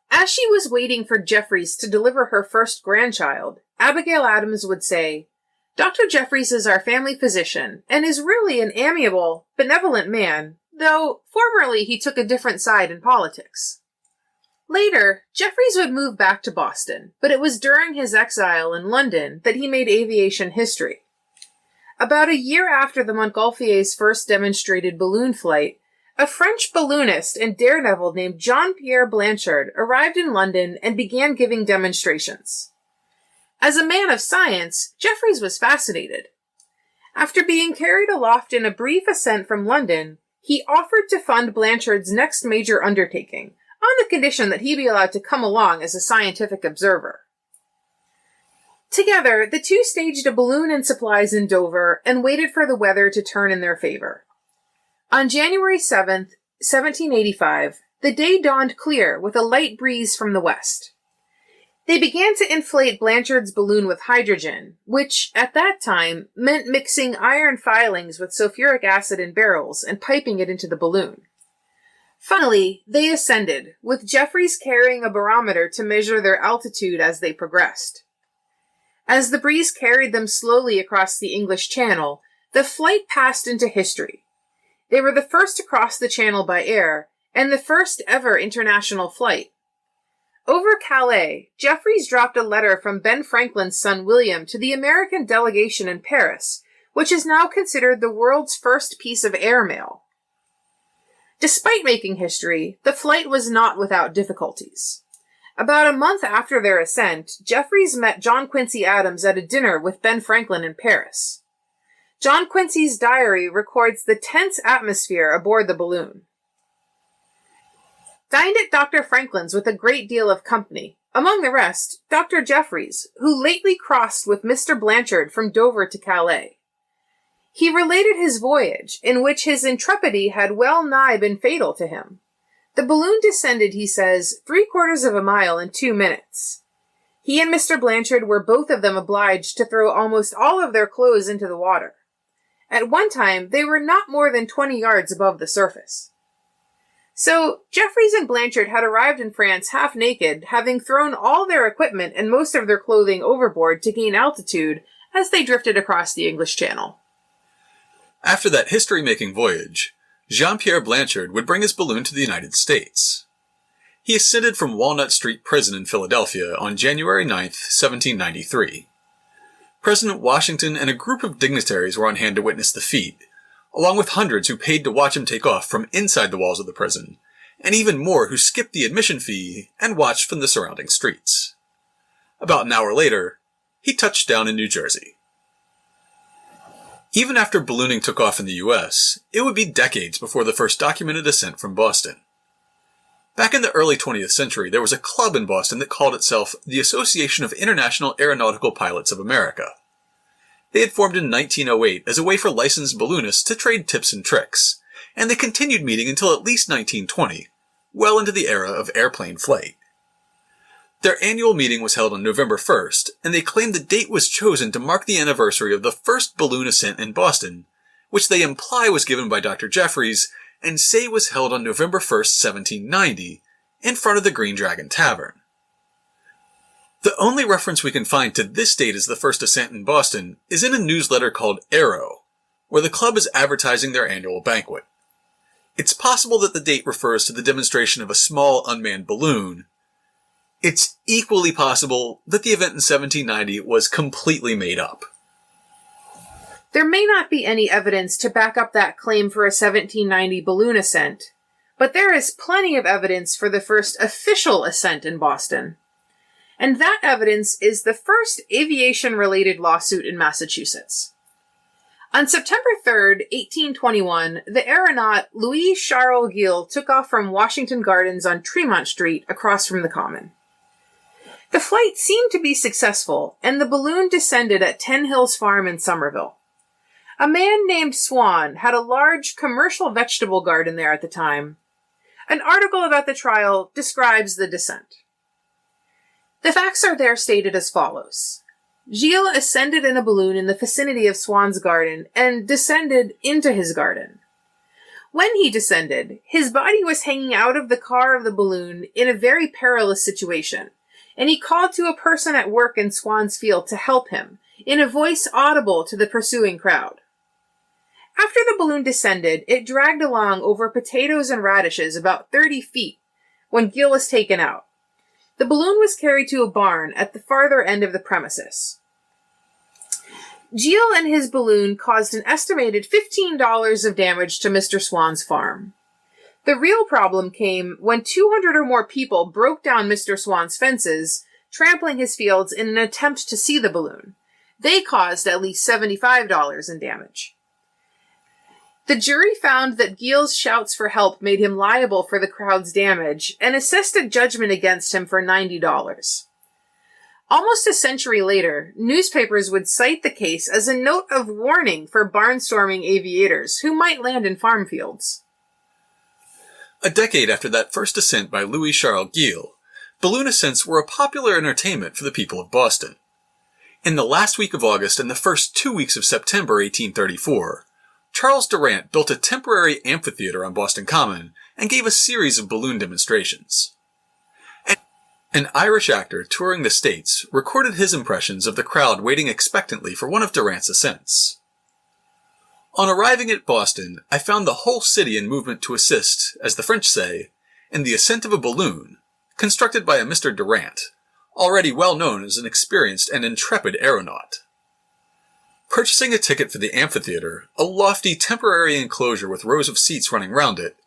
As she was waiting for Jeffries to deliver her first grandchild, Abigail Adams would say, "Dr. Jeffries is our family physician, and is really an amiable, benevolent man, though formerly he took a different side in politics." Later, Jeffries would move back to Boston, but it was during his exile in London that he made aviation history. About a year after the Montgolfiers first demonstrated balloon flight, a French balloonist and daredevil named Jean-Pierre Blanchard arrived in London and began giving demonstrations. As a man of science, Jeffries was fascinated. After being carried aloft in a brief ascent from London, he offered to fund Blanchard's next major undertaking, on the condition that he be allowed to come along as a scientific observer. Together, the two staged a balloon and supplies in Dover and waited for the weather to turn in their favor. On January 7th, 1785, the day dawned clear with a light breeze from the west. They began to inflate Blanchard's balloon with hydrogen, which, at that time, meant mixing iron filings with sulfuric acid in barrels and piping it into the balloon. Finally, they ascended, with Jeffries carrying a barometer to measure their altitude as they progressed. As the breeze carried them slowly across the English Channel, the flight passed into history. They were the first to cross the Channel by air, and the first ever international flight. Over Calais, Jeffries dropped a letter from Ben Franklin's son William to the American delegation in Paris, which is now considered the world's first piece of airmail. Despite making history, the flight was not without difficulties. About a month after their ascent, Jeffries met John Quincy Adams at a dinner with Ben Franklin in Paris. John Quincy's diary records the tense atmosphere aboard the balloon. Dined at Dr. Franklin's with a great deal of company, among the rest, Dr. Jeffreys, who lately crossed with Mr. Blanchard from Dover to Calais. He related his voyage, in which his intrepidity had well nigh been fatal to him. The balloon descended, he says, 3/4 of a mile in 2 minutes. He and Mr. Blanchard were both of them obliged to throw almost all of their clothes into the water. At one time, they were not more than 20 yards above the surface. So, Jeffreys and Blanchard had arrived in France half naked, having thrown all their equipment and most of their clothing overboard to gain altitude as they drifted across the English Channel. After that history-making voyage, Jean-Pierre Blanchard would bring his balloon to the United States. He ascended from Walnut Street Prison in Philadelphia on January 9th, 1793. President Washington and a group of dignitaries were on hand to witness the feat, along with hundreds who paid to watch him take off from inside the walls of the prison, and even more who skipped the admission fee and watched from the surrounding streets. About an hour later, he touched down in New Jersey. Even after ballooning took off in the US, it would be decades before the first documented ascent from Boston. Back in the early 20th century, there was a club in Boston that called itself the Association of International Aeronautical Pilots of America. They had formed in 1908 as a way for licensed balloonists to trade tips and tricks, and they continued meeting until at least 1920, well into the era of airplane flight. Their annual meeting was held on November 1st, and they claimed the date was chosen to mark the anniversary of the first balloon ascent in Boston, which they imply was given by Dr. Jeffreys and say was held on November 1st, 1790, in front of the Green Dragon Tavern. The only reference we can find to this date as the first ascent in Boston is in a newsletter called Aero, where the club is advertising their annual banquet. It's possible that the date refers to the demonstration of a small unmanned balloon. It's equally possible that the event in 1790 was completely made up. There may not be any evidence to back up that claim for a 1790 balloon ascent, but there is plenty of evidence for the first official ascent in Boston. And that evidence is the first aviation-related lawsuit in Massachusetts. On September 3rd, 1821, the aeronaut Louis Charles Gille took off from Washington Gardens on Tremont Street across from the Common. The flight seemed to be successful, and the balloon descended at Ten Hills Farm in Somerville. A man named Swan had a large commercial vegetable garden there at the time. An article about the trial describes the descent. The facts are there stated as follows. Gille ascended in a balloon in the vicinity of Swan's garden and descended into his garden. When he descended, his body was hanging out of the car of the balloon in a very perilous situation, and he called to a person at work in Swan's field to help him, in a voice audible to the pursuing crowd. After the balloon descended, it dragged along over potatoes and radishes about 30 feet when Gille was taken out. The balloon was carried to a barn at the farther end of the premises. Gille and his balloon caused an estimated $15 of damage to Mr. Swan's farm. The real problem came when 200 or more people broke down Mr. Swan's fences, trampling his fields in an attempt to see the balloon. They caused at least $75 in damage. The jury found that Gille's shouts for help made him liable for the crowd's damage and assessed a judgment against him for $90. Almost a century later, newspapers would cite the case as a note of warning for barnstorming aviators who might land in farm fields. A decade after that first ascent by Louis Charles Gille, balloon ascents were a popular entertainment for the people of Boston. In the last week of August and the first 2 weeks of September 1834, Charles Durant built a temporary amphitheater on Boston Common and gave a series of balloon demonstrations. An Irish actor touring the States recorded his impressions of the crowd waiting expectantly for one of Durant's ascents. On arriving at Boston, I found the whole city in movement to assist, as the French say, in the ascent of a balloon, constructed by a Mr. Durant, already well known as an experienced and intrepid aeronaut. Purchasing a ticket for the amphitheater, a lofty temporary enclosure with rows of seats running round it,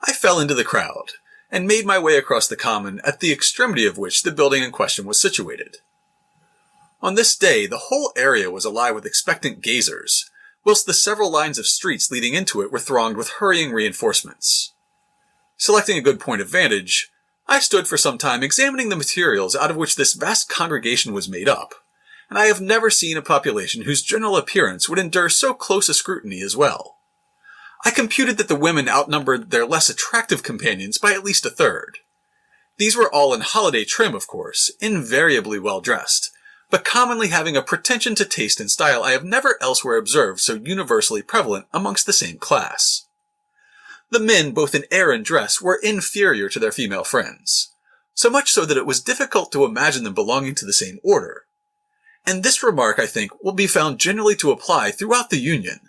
I fell into the crowd, and made my way across the common at the extremity of which the building in question was situated. On this day, the whole area was alive with expectant gazers, whilst the several lines of streets leading into it were thronged with hurrying reinforcements. Selecting a good point of vantage, I stood for some time examining the materials out of which this vast congregation was made up, and I have never seen a population whose general appearance would endure so close a scrutiny as well. I computed that the women outnumbered their less attractive companions by at least a third. These were all in holiday trim, of course, invariably well dressed, but commonly having a pretension to taste and style I have never elsewhere observed so universally prevalent amongst the same class. The men, both in air and dress, were inferior to their female friends, so much so that it was difficult to imagine them belonging to the same order. And this remark, I think, will be found generally to apply throughout the Union.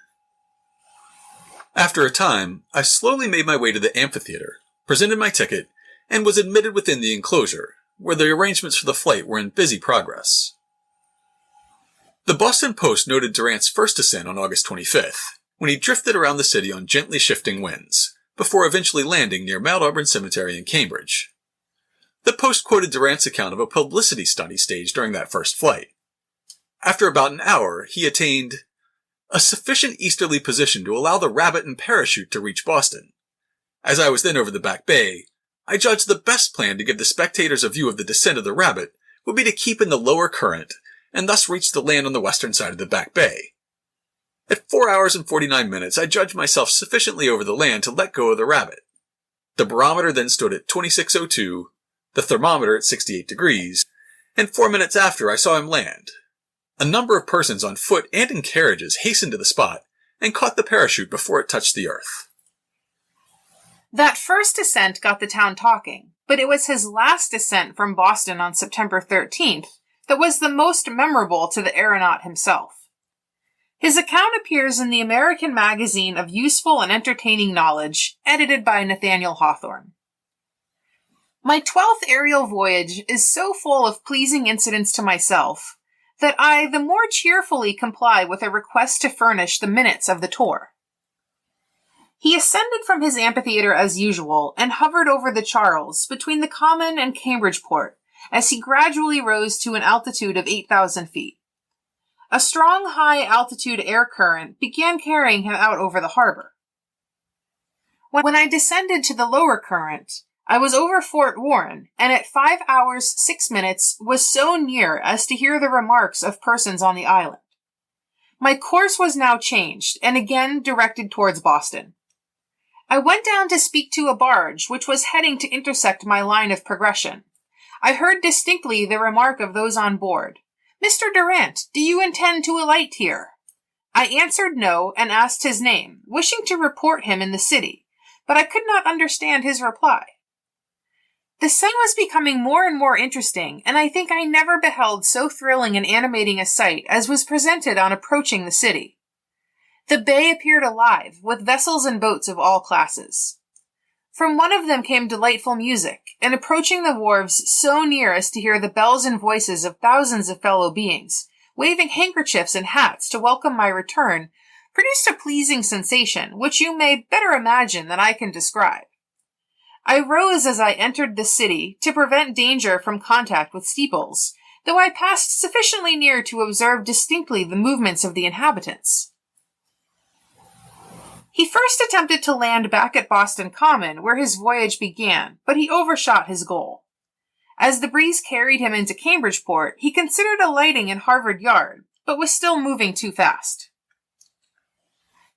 After a time, I slowly made my way to the amphitheater, presented my ticket, and was admitted within the enclosure, where the arrangements for the flight were in busy progress. The Boston Post noted Durant's first ascent on August 25th, when he drifted around the city on gently shifting winds, before eventually landing near Mount Auburn Cemetery in Cambridge. The Post quoted Durant's account of a publicity study staged during that first flight. After about an hour, he attained a sufficient easterly position to allow the Rabbit and parachute to reach Boston. As I was then over the Back Bay, I judged the best plan to give the spectators a view of the descent of the Rabbit would be to keep in the lower current, and thus reach the land on the western side of the Back Bay. At 4 hours and 49 minutes, I judged myself sufficiently over the land to let go of the Rabbit. The barometer then stood at 26:02, the thermometer at 68 degrees, and 4 minutes after I saw him land. A number of persons on foot and in carriages hastened to the spot and caught the parachute before it touched the earth. That first ascent got the town talking, but it was his last ascent from Boston on September 13th that was the most memorable to the aeronaut himself. His account appears in the American Magazine of Useful and Entertaining Knowledge, edited by Nathaniel Hawthorne. My 12th aerial voyage is so full of pleasing incidents to myself that I the more cheerfully comply with a request to furnish the minutes of the tour. He ascended from his amphitheater as usual and hovered over the Charles between the Common and Cambridgeport as he gradually rose to an altitude of 8,000 feet. A strong high-altitude air current began carrying him out over the harbor. When I descended to the lower current, I was over Fort Warren, and at 5 hours 6 minutes was so near as to hear the remarks of persons on the island. My course was now changed, and again directed towards Boston. I went down to speak to a barge which was heading to intersect my line of progression. I heard distinctly the remark of those on board, "Mr. Durant, do you intend to alight here?" I answered no and asked his name, wishing to report him in the city, but I could not understand his reply. The sun was becoming more and more interesting, and I think I never beheld so thrilling and animating a sight as was presented on approaching the city. The bay appeared alive, with vessels and boats of all classes. From one of them came delightful music, and approaching the wharves so near as to hear the bells and voices of thousands of fellow beings, waving handkerchiefs and hats to welcome my return, produced a pleasing sensation, which you may better imagine than I can describe. I rose as I entered the city to prevent danger from contact with steeples, though I passed sufficiently near to observe distinctly the movements of the inhabitants. He first attempted to land back at Boston Common, where his voyage began, but he overshot his goal. As the breeze carried him into Cambridgeport, he considered alighting in Harvard Yard, but was still moving too fast.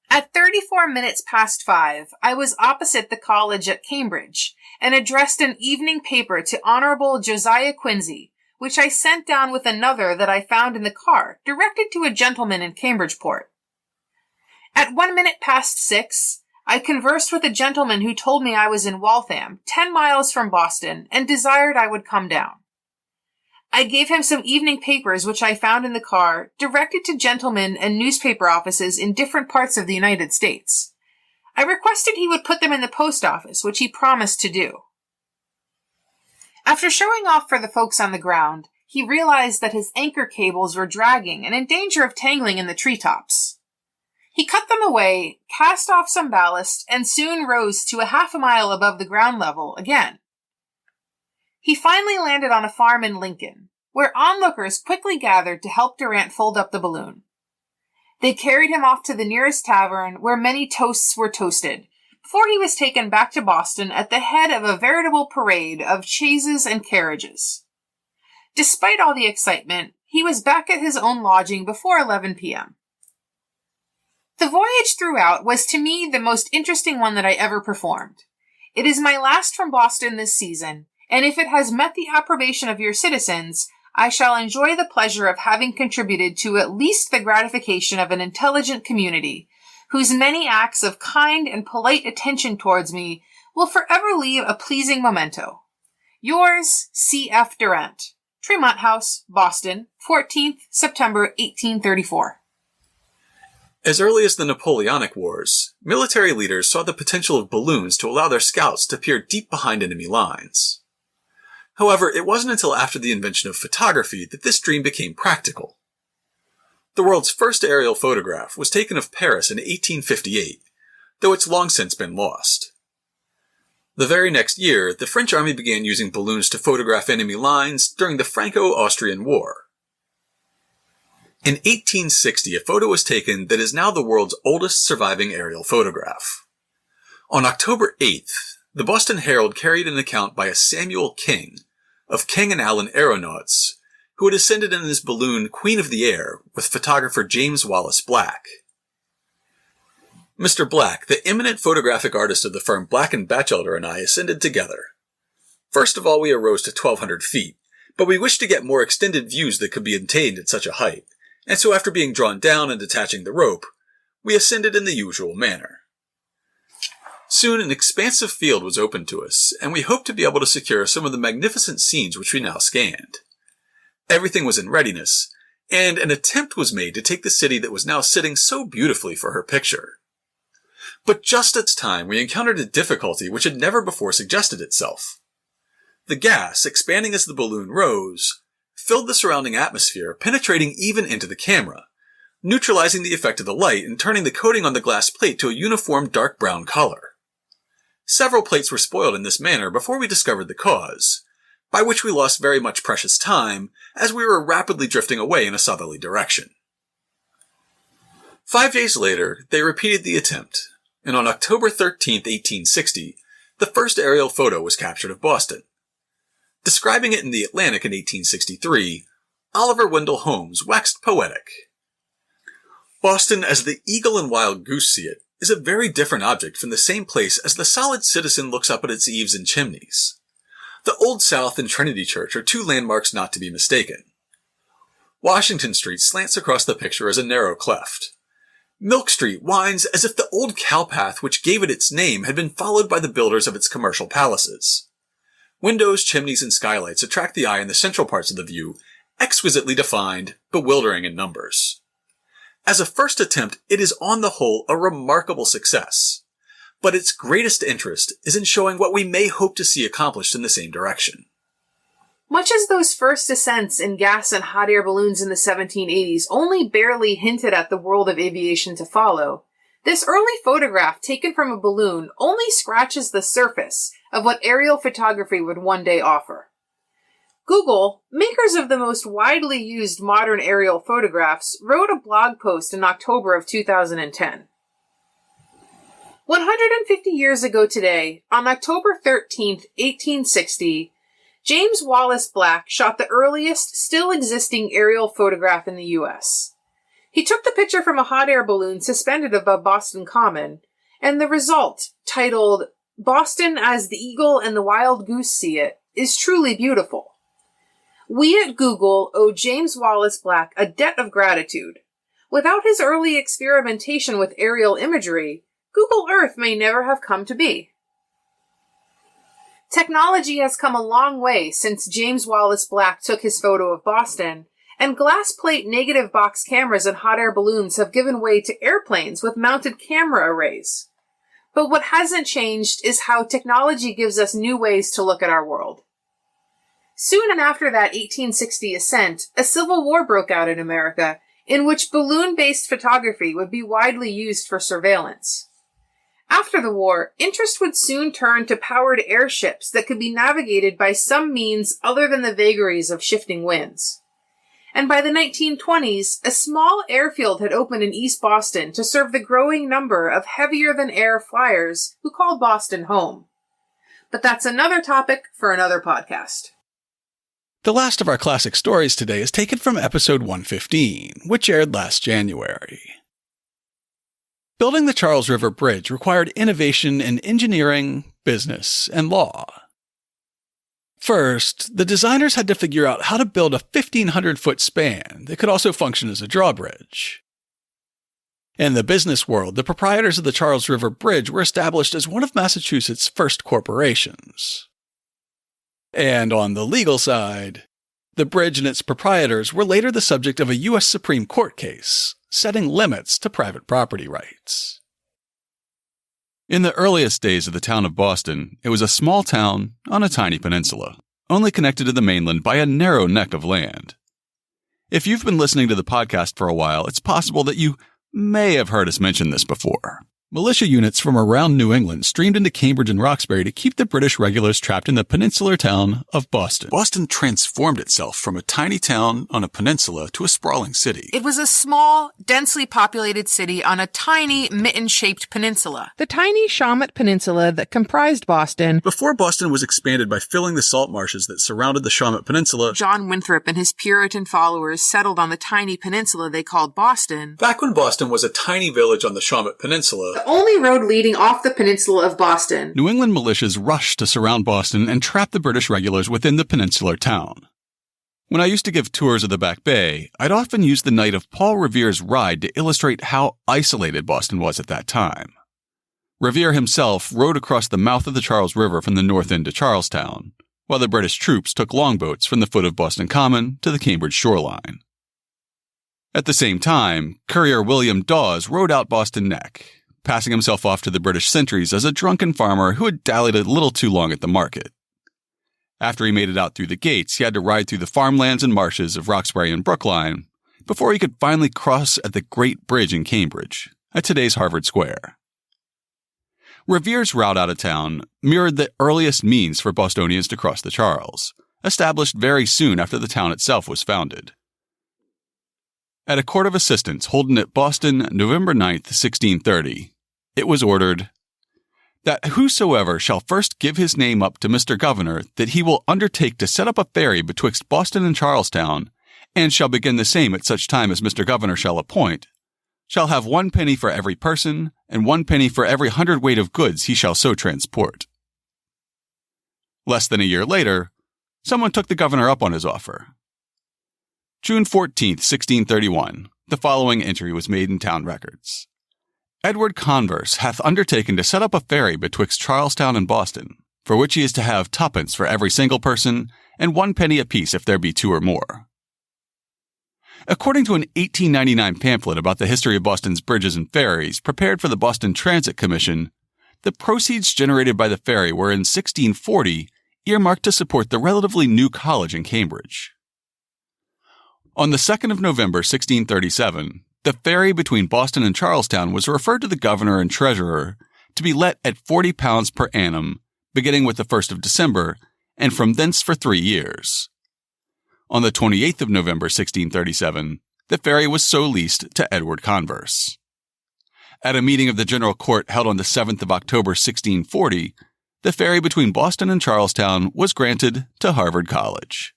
At 34 minutes past 5, I was opposite the college at Cambridge, and addressed an evening paper to Honorable Josiah Quincy, which I sent down with another that I found in the car, directed to a gentleman in Cambridgeport. At 1 minute past 6, I conversed with a gentleman who told me I was in Waltham, 10 miles from Boston, and desired I would come down. I gave him some evening papers which I found in the car, directed to gentlemen and newspaper offices in different parts of the United States. I requested he would put them in the post office, which he promised to do. After showing off for the folks on the ground, he realized that his anchor cables were dragging and in danger of tangling in the treetops. He cut them away, cast off some ballast, and soon rose to a half a mile above the ground level again. He finally landed on a farm in Lincoln, where onlookers quickly gathered to help Durant fold up the balloon. They carried him off to the nearest tavern, where many toasts were toasted, before he was taken back to Boston at the head of a veritable parade of chaises and carriages. Despite all the excitement, he was back at his own lodging before 11 p.m. The voyage throughout was to me the most interesting one that I ever performed. It is my last from Boston this season, and if it has met the approbation of your citizens, I shall enjoy the pleasure of having contributed to at least the gratification of an intelligent community, whose many acts of kind and polite attention towards me will forever leave a pleasing memento. Yours, C.F. Durant. Tremont House, Boston, 14th September 1834. As early as the Napoleonic Wars, military leaders saw the potential of balloons to allow their scouts to peer deep behind enemy lines. However, it wasn't until after the invention of photography that this dream became practical. The world's first aerial photograph was taken of Paris in 1858, though it's long since been lost. The very next year, the French army began using balloons to photograph enemy lines during the Franco-Austrian War. In 1860, a photo was taken that is now the world's oldest surviving aerial photograph. On October 8th, the Boston Herald carried an account by a Samuel King of King and Allen aeronauts, who had ascended in his balloon Queen of the Air with photographer James Wallace Black. Mr. Black, the eminent photographic artist of the firm Black & Batchelder, and I ascended together. First of all, we arose to 1,200 feet, but we wished to get more extended views that could be obtained at such a height, and so after being drawn down and detaching the rope, we ascended in the usual manner. Soon an expansive field was opened to us, and we hoped to be able to secure some of the magnificent scenes which we now scanned. Everything was in readiness, and an attempt was made to take the city that was now sitting so beautifully for her picture. But just at this time we encountered a difficulty which had never before suggested itself. The gas, expanding as the balloon rose, filled the surrounding atmosphere, penetrating even into the camera, neutralizing the effect of the light and turning the coating on the glass plate to a uniform dark brown color. Several plates were spoiled in this manner before we discovered the cause, by which we lost very much precious time as we were rapidly drifting away in a southerly direction. 5 days later, they repeated the attempt, and on October 13, 1860, the first aerial photo was captured of Boston. Describing it in the Atlantic in 1863, Oliver Wendell Holmes waxed poetic. Boston, as the eagle and wild goose see it, is a very different object from the same place as the solid citizen looks up at its eaves and chimneys. The Old South and Trinity Church are two landmarks not to be mistaken. Washington Street slants across the picture as a narrow cleft. Milk Street winds as if the old cowpath which gave it its name had been followed by the builders of its commercial palaces. Windows, chimneys, and skylights attract the eye in the central parts of the view, exquisitely defined, bewildering in numbers. As a first attempt, it is on the whole a remarkable success, but its greatest interest is in showing what we may hope to see accomplished in the same direction. Much as those first ascents in gas and hot air balloons in the 1780s only barely hinted at the world of aviation to follow, this early photograph taken from a balloon only scratches the surface of what aerial photography would one day offer. Google, makers of the most widely used modern aerial photographs, wrote a blog post in October of 2010. 150 years ago today, on October 13th, 1860, James Wallace Black shot the earliest still existing aerial photograph in the U.S. He took the picture from a hot air balloon suspended above Boston Common, and the result, titled Boston as the Eagle and the Wild Goose See It, is truly beautiful. We at Google owe James Wallace Black a debt of gratitude. Without his early experimentation with aerial imagery, Google Earth may never have come to be. Technology has come a long way since James Wallace Black took his photo of Boston, and glass plate negative box cameras and hot air balloons have given way to airplanes with mounted camera arrays. But what hasn't changed is how technology gives us new ways to look at our world. Soon after that 1860 ascent, a civil war broke out in America, in which balloon-based photography would be widely used for surveillance. After the war, interest would soon turn to powered airships that could be navigated by some means other than the vagaries of shifting winds. And by the 1920s, a small airfield had opened in East Boston to serve the growing number of heavier-than-air flyers who called Boston home. But that's another topic for another podcast. The last of our classic stories today is taken from episode 115, which aired last January. Building the Charles River Bridge required innovation in engineering, business, and law. First, the designers had to figure out how to build a 1,500-foot span that could also function as a drawbridge. In the business world, the proprietors of the Charles River Bridge were established as one of Massachusetts' first corporations. And on the legal side, the bridge and its proprietors were later the subject of a U.S. Supreme Court case, setting limits to private property rights. In the earliest days of the town of Boston, it was a small town on a tiny peninsula, only connected to the mainland by a narrow neck of land. If you've been listening to the podcast for a while, it's possible that you may have heard us mention this before. Militia units from around New England streamed into Cambridge and Roxbury to keep the British regulars trapped in the peninsular town of Boston. Boston transformed itself from a tiny town on a peninsula to a sprawling city. It was a small, densely populated city on a tiny, mitten-shaped peninsula. The tiny Shawmut Peninsula that comprised Boston. Before Boston was expanded by filling the salt marshes that surrounded the Shawmut Peninsula, John Winthrop and his Puritan followers settled on the tiny peninsula they called Boston. Back when Boston was a tiny village on the Shawmut Peninsula, the only road leading off the peninsula of Boston, New England militias rushed to surround Boston and trap the British regulars within the peninsular town. When I used to give tours of the Back Bay, I'd often use the night of Paul Revere's ride to illustrate how isolated Boston was at that time. Revere himself rode across the mouth of the Charles River from the north end to Charlestown, while the British troops took longboats from the foot of Boston Common to the Cambridge shoreline. At the same time, Courier William Dawes rode out Boston Neck, passing himself off to the British sentries as a drunken farmer who had dallied a little too long at the market. After he made it out through the gates, he had to ride through the farmlands and marshes of Roxbury and Brookline before he could finally cross at the Great Bridge in Cambridge, at today's Harvard Square. Revere's route out of town mirrored the earliest means for Bostonians to cross the Charles, established very soon after the town itself was founded. At a court of assistance holden at Boston, November 9th, 1630, it was ordered that whosoever shall first give his name up to Mr. Governor, that he will undertake to set up a ferry betwixt Boston and Charlestown, and shall begin the same at such time as Mr. Governor shall appoint, shall have 1 penny for every person, and 1 penny for every 100 weight of goods he shall so transport. Less than a year later, someone took the governor up on his offer. June 14th, 1631, the following entry was made in town records. Edward Converse hath undertaken to set up a ferry betwixt Charlestown and Boston, for which he is to have 2d for every single person, and 1 penny apiece if there be 2 or more. According to an 1899 pamphlet about the history of Boston's bridges and ferries prepared for the Boston Transit Commission, the proceeds generated by the ferry were in 1640 earmarked to support the relatively new college in Cambridge. On the 2nd of November, 1637, the ferry between Boston and Charlestown was referred to the governor and treasurer to be let at £40 per annum, beginning with the 1st of December, and from thence for 3 years. On the 28th of November, 1637, the ferry was so leased to Edward Converse. At a meeting of the General Court held on the 7th of October, 1640, the ferry between Boston and Charlestown was granted to Harvard College.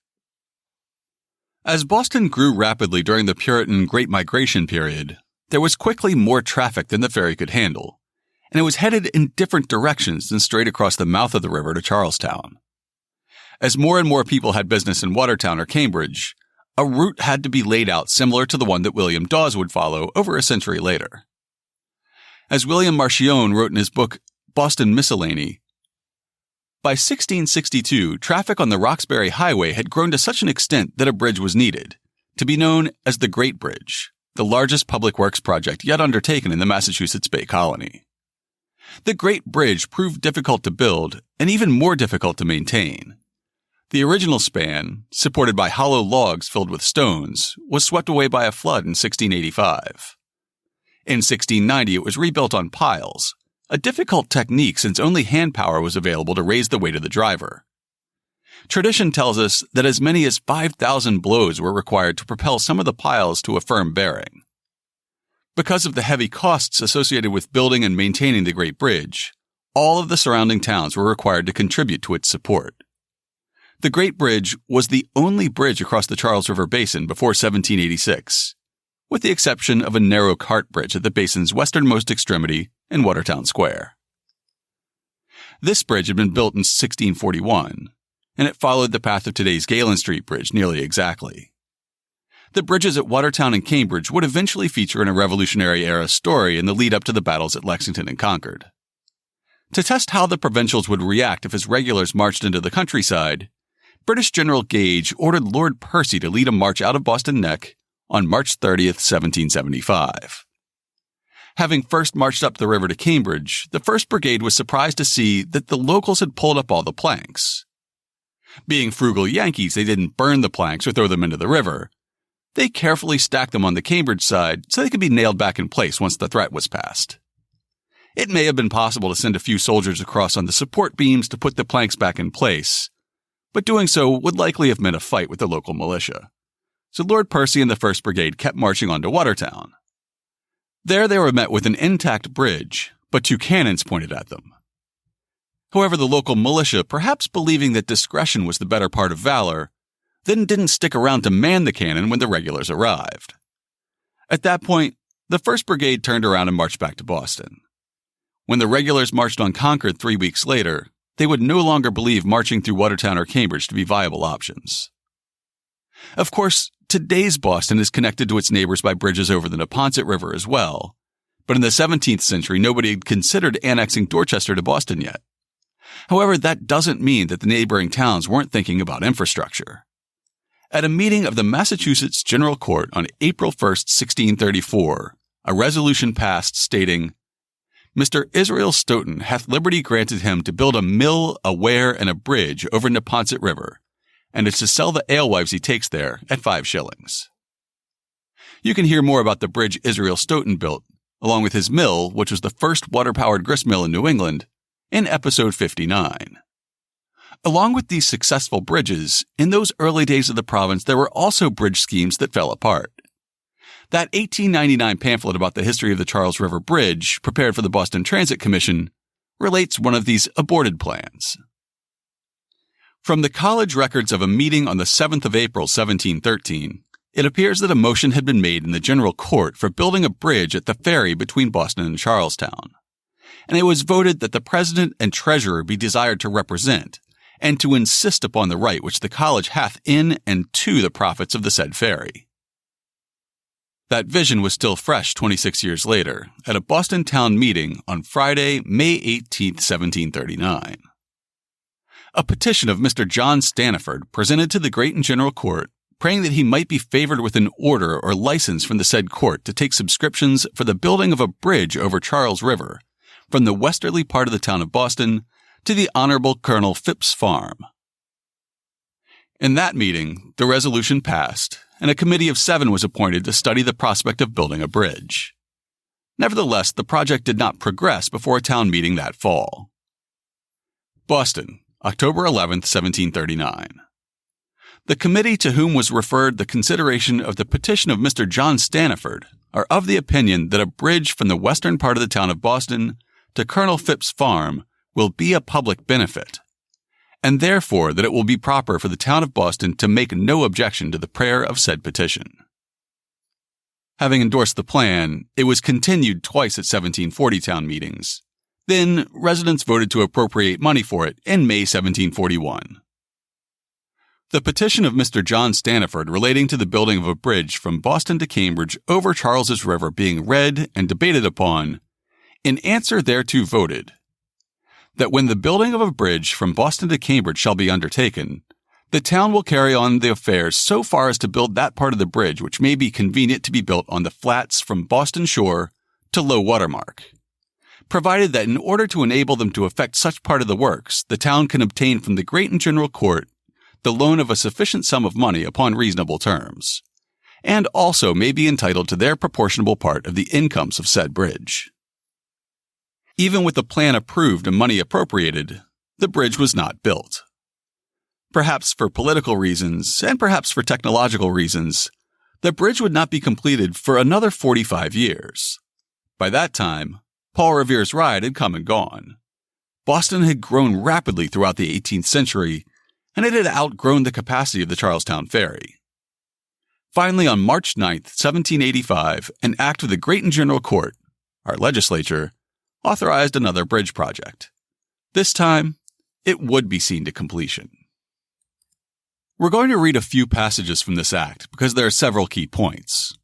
As Boston grew rapidly during the Puritan Great Migration period, there was quickly more traffic than the ferry could handle, and it was headed in different directions than straight across the mouth of the river to Charlestown. As more and more people had business in Watertown or Cambridge, a route had to be laid out similar to the one that William Dawes would follow over a century later. As William Marchione wrote in his book Boston Miscellany, by 1662, traffic on the Roxbury Highway had grown to such an extent that a bridge was needed, to be known as the Great Bridge, the largest public works project yet undertaken in the Massachusetts Bay Colony. The Great Bridge proved difficult to build and even more difficult to maintain. The original span, supported by hollow logs filled with stones, was swept away by a flood in 1685. In 1690, it was rebuilt on piles, a difficult technique since only hand power was available to raise the weight of the driver. Tradition tells us that as many as 5,000 blows were required to propel some of the piles to a firm bearing. Because of the heavy costs associated with building and maintaining the Great Bridge, all of the surrounding towns were required to contribute to its support. The Great Bridge was the only bridge across the Charles River Basin before 1786, with the exception of a narrow cart bridge at the basin's westernmost extremity in Watertown Square. This bridge had been built in 1641, and it followed the path of today's Galen Street Bridge nearly exactly. The bridges at Watertown and Cambridge would eventually feature in a Revolutionary-era story in the lead-up to the battles at Lexington and Concord. To test how the provincials would react if his regulars marched into the countryside, British General Gage ordered Lord Percy to lead a march out of Boston Neck on March 30th, 1775. Having first marched up the river to Cambridge, the 1st Brigade was surprised to see that the locals had pulled up all the planks. Being frugal Yankees, they didn't burn the planks or throw them into the river. They carefully stacked them on the Cambridge side so they could be nailed back in place once the threat was passed. It may have been possible to send a few soldiers across on the support beams to put the planks back in place, but doing so would likely have meant a fight with the local militia. So Lord Percy and the 1st Brigade kept marching on to Watertown. There they were met with an intact bridge, but 2 cannons pointed at them. However, the local militia, perhaps believing that discretion was the better part of valor, then didn't stick around to man the cannon when the regulars arrived. At that point, the 1st Brigade turned around and marched back to Boston. When the regulars marched on Concord 3 weeks later, they would no longer believe marching through Watertown or Cambridge to be viable options. Of course, today's Boston is connected to its neighbors by bridges over the Neponset River as well, but in the 17th century nobody had considered annexing Dorchester to Boston yet. However, that doesn't mean that the neighboring towns weren't thinking about infrastructure. At a meeting of the Massachusetts General Court on April 1st, 1634, a resolution passed stating, Mr. Israel Stoughton hath liberty granted him to build a mill, a weir, and a bridge over Neponset River, and is to sell the alewives he takes there at 5 shillings. You can hear more about the bridge Israel Stoughton built, along with his mill, which was the first water-powered grist mill in New England, in episode 59. Along with these successful bridges, in those early days of the province there were also bridge schemes that fell apart. That 1899 pamphlet about the history of the Charles River Bridge, prepared for the Boston Transit Commission, relates one of these aborted plans. From the college records of a meeting on the 7th of April, 1713, it appears that a motion had been made in the General Court for building a bridge at the ferry between Boston and Charlestown, and it was voted that the president and treasurer be desired to represent, and to insist upon the right which the college hath in and to the profits of the said ferry. That vision was still fresh 26 years later, at a Boston town meeting on Friday, May 18, 1739. A petition of Mr. John Staniford presented to the Great and General Court, praying that he might be favored with an order or license from the said court to take subscriptions for the building of a bridge over Charles River, from the westerly part of the town of Boston to the Honorable Colonel Phipps's farm. In that meeting, the resolution passed, and a committee of 7 was appointed to study the prospect of building a bridge. Nevertheless, the project did not progress before a town meeting that fall. Boston, October 11, 1739. The committee to whom was referred the consideration of the petition of Mr. John Staniford are of the opinion that a bridge from the western part of the town of Boston to Colonel Phipps's farm will be a public benefit, and therefore that it will be proper for the town of Boston to make no objection to the prayer of said petition. Having endorsed the plan, it was continued twice at 1740 town meetings. Then, residents voted to appropriate money for it in May 1741. The petition of Mr. John Staniford relating to the building of a bridge from Boston to Cambridge over Charles's River being read and debated upon, in answer thereto voted, that when the building of a bridge from Boston to Cambridge shall be undertaken, the town will carry on the affairs so far as to build that part of the bridge which may be convenient to be built on the flats from Boston shore to low water mark, provided that in order to enable them to effect such part of the works, the town can obtain from the Great and General Court the loan of a sufficient sum of money upon reasonable terms, and also may be entitled to their proportionable part of the incomes of said bridge. Even with the plan approved and money appropriated, the bridge was not built. Perhaps for political reasons, and perhaps for technological reasons, the bridge would not be completed for another 45 years. By that time, Paul Revere's ride had come and gone. Boston had grown rapidly throughout the 18th century, and it had outgrown the capacity of the Charlestown ferry. Finally, on March 9, 1785, an act of the Great and General Court, our legislature, authorized another bridge project. This time, it would be seen to completion. We're going to read a few passages from this act because there are several key points.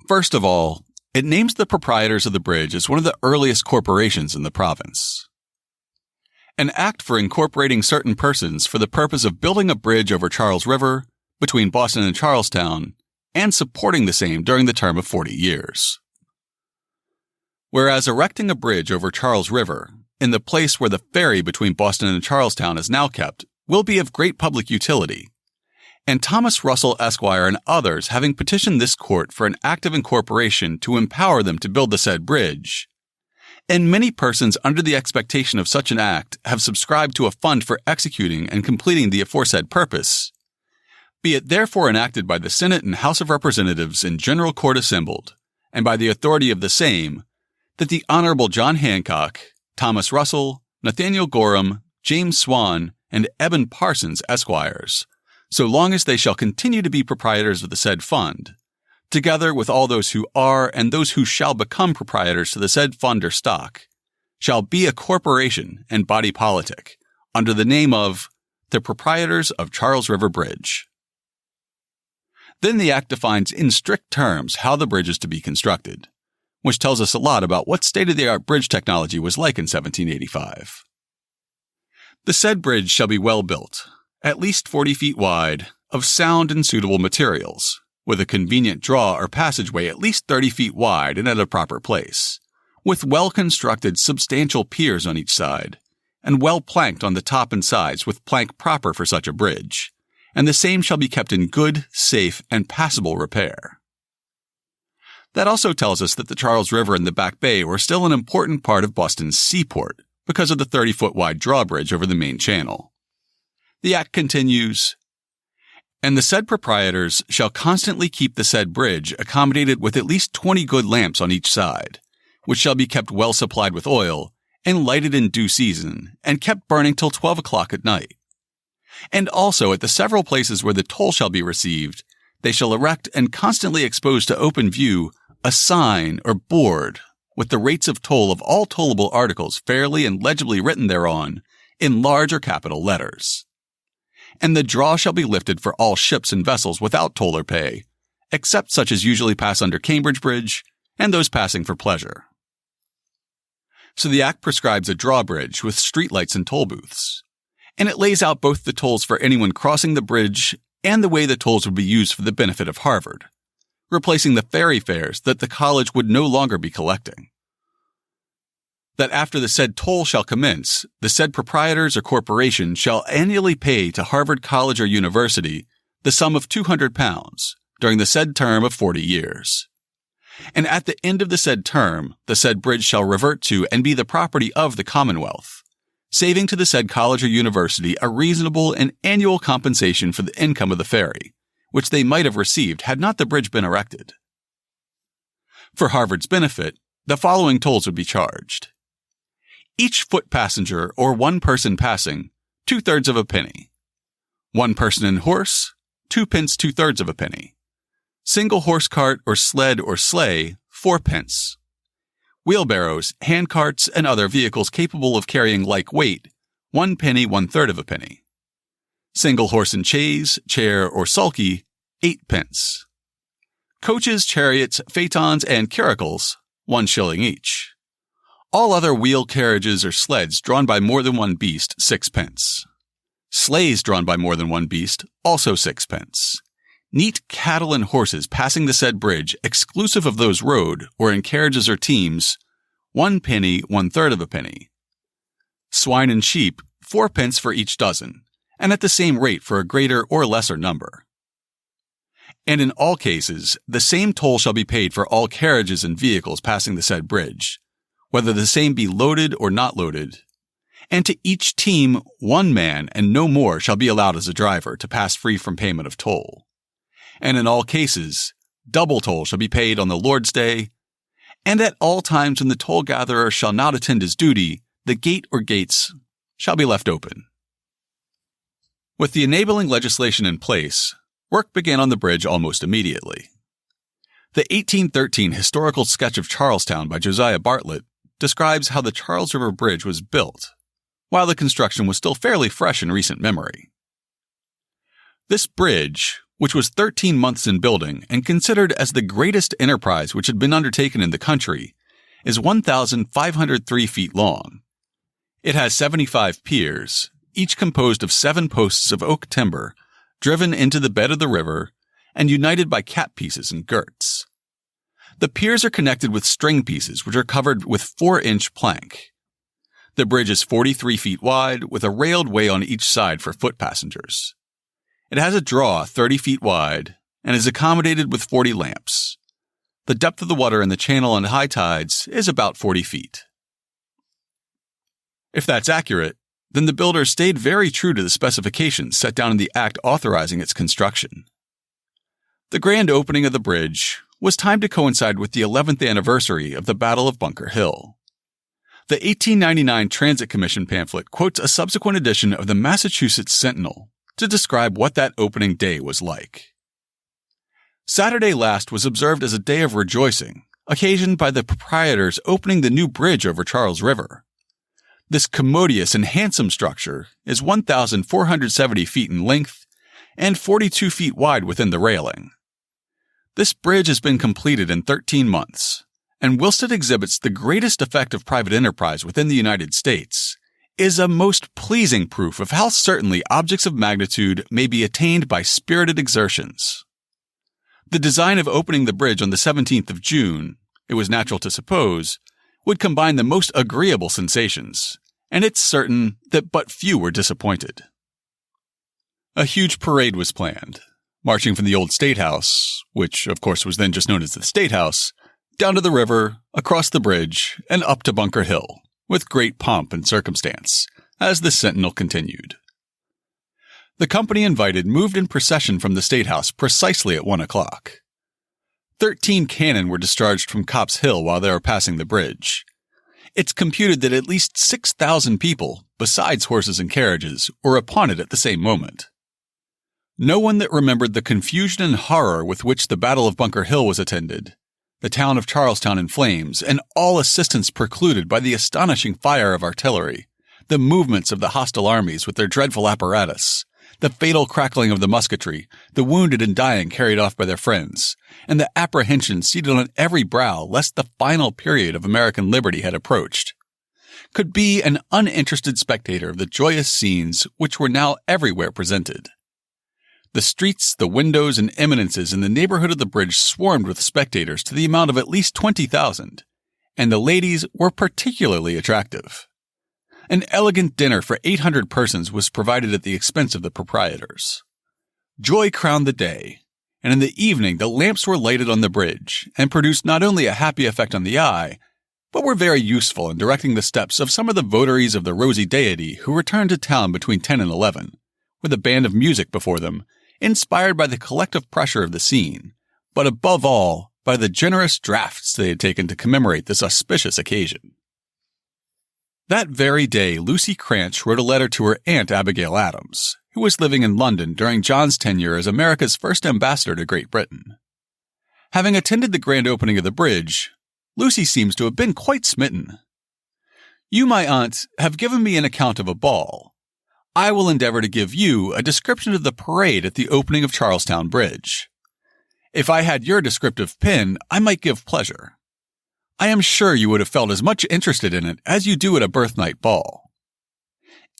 First of all, it names the proprietors of the bridge as one of the earliest corporations in the province. An act for incorporating certain persons for the purpose of building a bridge over Charles River between Boston and Charlestown and supporting the same during the term of 40 years. Whereas erecting a bridge over Charles River in the place where the ferry between Boston and Charlestown is now kept will be of great public utility, and Thomas Russell Esquire and others having petitioned this court for an act of incorporation to empower them to build the said bridge, and many persons under the expectation of such an act have subscribed to a fund for executing and completing the aforesaid purpose, be it therefore enacted by the Senate and House of Representatives in General Court assembled, and by the authority of the same, that the Honorable John Hancock, Thomas Russell, Nathaniel Gorham, James Swan, and Eben Parsons, Esquires, so long as they shall continue to be proprietors of the said fund, together with all those who are and those who shall become proprietors to the said fund or stock, shall be a corporation and body politic, under the name of the Proprietors of Charles River Bridge. Then the Act defines in strict terms how the bridge is to be constructed, which tells us a lot about what state-of-the-art bridge technology was like in 1785. The said bridge shall be well built, at least 40 feet wide, of sound and suitable materials, with a convenient draw or passageway at least 30 feet wide and at a proper place, with well-constructed substantial piers on each side, and well planked on the top and sides with plank proper for such a bridge, and the same shall be kept in good, safe, and passable repair. That also tells us that the Charles River and the Back Bay were still an important part of Boston's seaport because of the 30-foot wide drawbridge over the main channel. The Act continues, and the said proprietors shall constantly keep the said bridge accommodated with at least 20 good lamps on each side, which shall be kept well supplied with oil, and lighted in due season, and kept burning till 12 o'clock at night. And also at the several places where the toll shall be received, they shall erect and constantly expose to open view a sign or board with the rates of toll of all tollable articles fairly and legibly written thereon in large or capital letters. And the draw shall be lifted for all ships and vessels without toll or pay, except such as usually pass under Cambridge Bridge and those passing for pleasure. So the Act prescribes a drawbridge with streetlights and toll booths, and it lays out both the tolls for anyone crossing the bridge and the way the tolls would be used for the benefit of Harvard, replacing the ferry fares that the college would no longer be collecting. That after the said toll shall commence, the said proprietors or corporation shall annually pay to Harvard College or University the sum of £200 during the said term of 40 years. And at the end of the said term, the said bridge shall revert to and be the property of the Commonwealth, saving to the said college or university a reasonable and annual compensation for the income of the ferry, which they might have received had not the bridge been erected. For Harvard's benefit, the following tolls would be charged. Each foot passenger or one person passing, 2/3 of a penny. One person and horse, 2 pence 2/3 of a penny. Single horse cart or sled or sleigh, 4 pence. Wheelbarrows, hand carts, and other vehicles capable of carrying like weight, 1 penny 1/3 of a penny. Single horse and chaise, chair, or sulky, 8 pence. Coaches, chariots, phaetons, and curricles, 1 shilling each. All other wheel carriages or sleds drawn by more than one beast, 6 pence. Sleighs drawn by more than one beast, also 6 pence. Neat cattle and horses passing the said bridge, exclusive of those rode, or in carriages or teams, 1 penny 1/3 of a penny. Swine and sheep, 4 pence for each dozen, and at the same rate for a greater or lesser number. And in all cases, the same toll shall be paid for all carriages and vehicles passing the said bridge, whether the same be loaded or not loaded, and to each team 1 man and no more shall be allowed as a driver to pass free from payment of toll. And in all cases, double toll shall be paid on the Lord's Day, and at all times when the toll gatherer shall not attend his duty, the gate or gates shall be left open. With the enabling legislation in place, work began on the bridge almost immediately. The 1813 historical sketch of Charlestown by Josiah Bartlett describes how the Charles River Bridge was built, while the construction was still fairly fresh in recent memory. This bridge, which was 13 months in building and considered as the greatest enterprise which had been undertaken in the country, is 1,503 feet long. It has 75 piers, each composed of 7 posts of oak timber, driven into the bed of the river and united by cap pieces and girts. The piers are connected with string pieces which are covered with 4-inch plank. The bridge is 43 feet wide with a railed way on each side for foot passengers. It has a draw 30 feet wide and is accommodated with 40 lamps. The depth of the water in the channel on high tides is about 40 feet. If that's accurate, then the builder stayed very true to the specifications set down in the act authorizing its construction. The grand opening of the bridge was timed to coincide with the 11th anniversary of the Battle of Bunker Hill. The 1899 Transit Commission pamphlet quotes a subsequent edition of the Massachusetts Sentinel to describe what that opening day was like. Saturday last was observed as a day of rejoicing, occasioned by the proprietors opening the new bridge over Charles River. This commodious and handsome structure is 1,470 feet in length and 42 feet wide within the railing. This bridge has been completed in 13 months, and whilst it exhibits the greatest effect of private enterprise within the United States, is a most pleasing proof of how certainly objects of magnitude may be attained by spirited exertions. The design of opening the bridge on the 17th of June, it was natural to suppose, would combine the most agreeable sensations, and it's certain that but few were disappointed. A huge parade was planned, marching from the old State House, which of course was then just known as the State House, down to the river, across the bridge, and up to Bunker Hill, with great pomp and circumstance, as the Sentinel continued. The company invited moved in procession from the State House precisely at 1 o'clock. 13 cannon were discharged from Copp's Hill while they were passing the bridge. It's computed that at least 6,000 people, besides horses and carriages, were upon it at the same moment. No one that remembered the confusion and horror with which the Battle of Bunker Hill was attended, the town of Charlestown in flames, and all assistance precluded by the astonishing fire of artillery, the movements of the hostile armies with their dreadful apparatus, the fatal crackling of the musketry, the wounded and dying carried off by their friends, and the apprehension seated on every brow lest the final period of American liberty had approached, could be an uninterested spectator of the joyous scenes which were now everywhere presented. The streets, the windows, and eminences in the neighborhood of the bridge swarmed with spectators to the amount of at least 20,000, and the ladies were particularly attractive. An elegant dinner for 800 persons was provided at the expense of the proprietors. Joy crowned the day, and in the evening the lamps were lighted on the bridge and produced not only a happy effect on the eye, but were very useful in directing the steps of some of the votaries of the rosy deity who returned to town between 10 and 11, with a band of music before them, inspired by the collective pressure of the scene, but above all by the generous draughts they had taken to commemorate this auspicious occasion. That very day, Lucy Cranch wrote a letter to her Aunt Abigail Adams, who was living in London during John's tenure as America's first ambassador to Great Britain. Having attended the grand opening of the bridge, Lucy seems to have been quite smitten. "You, my aunt, have given me an account of a ball. I will endeavor to give you a description of the parade at the opening of Charlestown Bridge. If I had your descriptive pen, I might give pleasure. I am sure you would have felt as much interested in it as you do at a birthnight ball."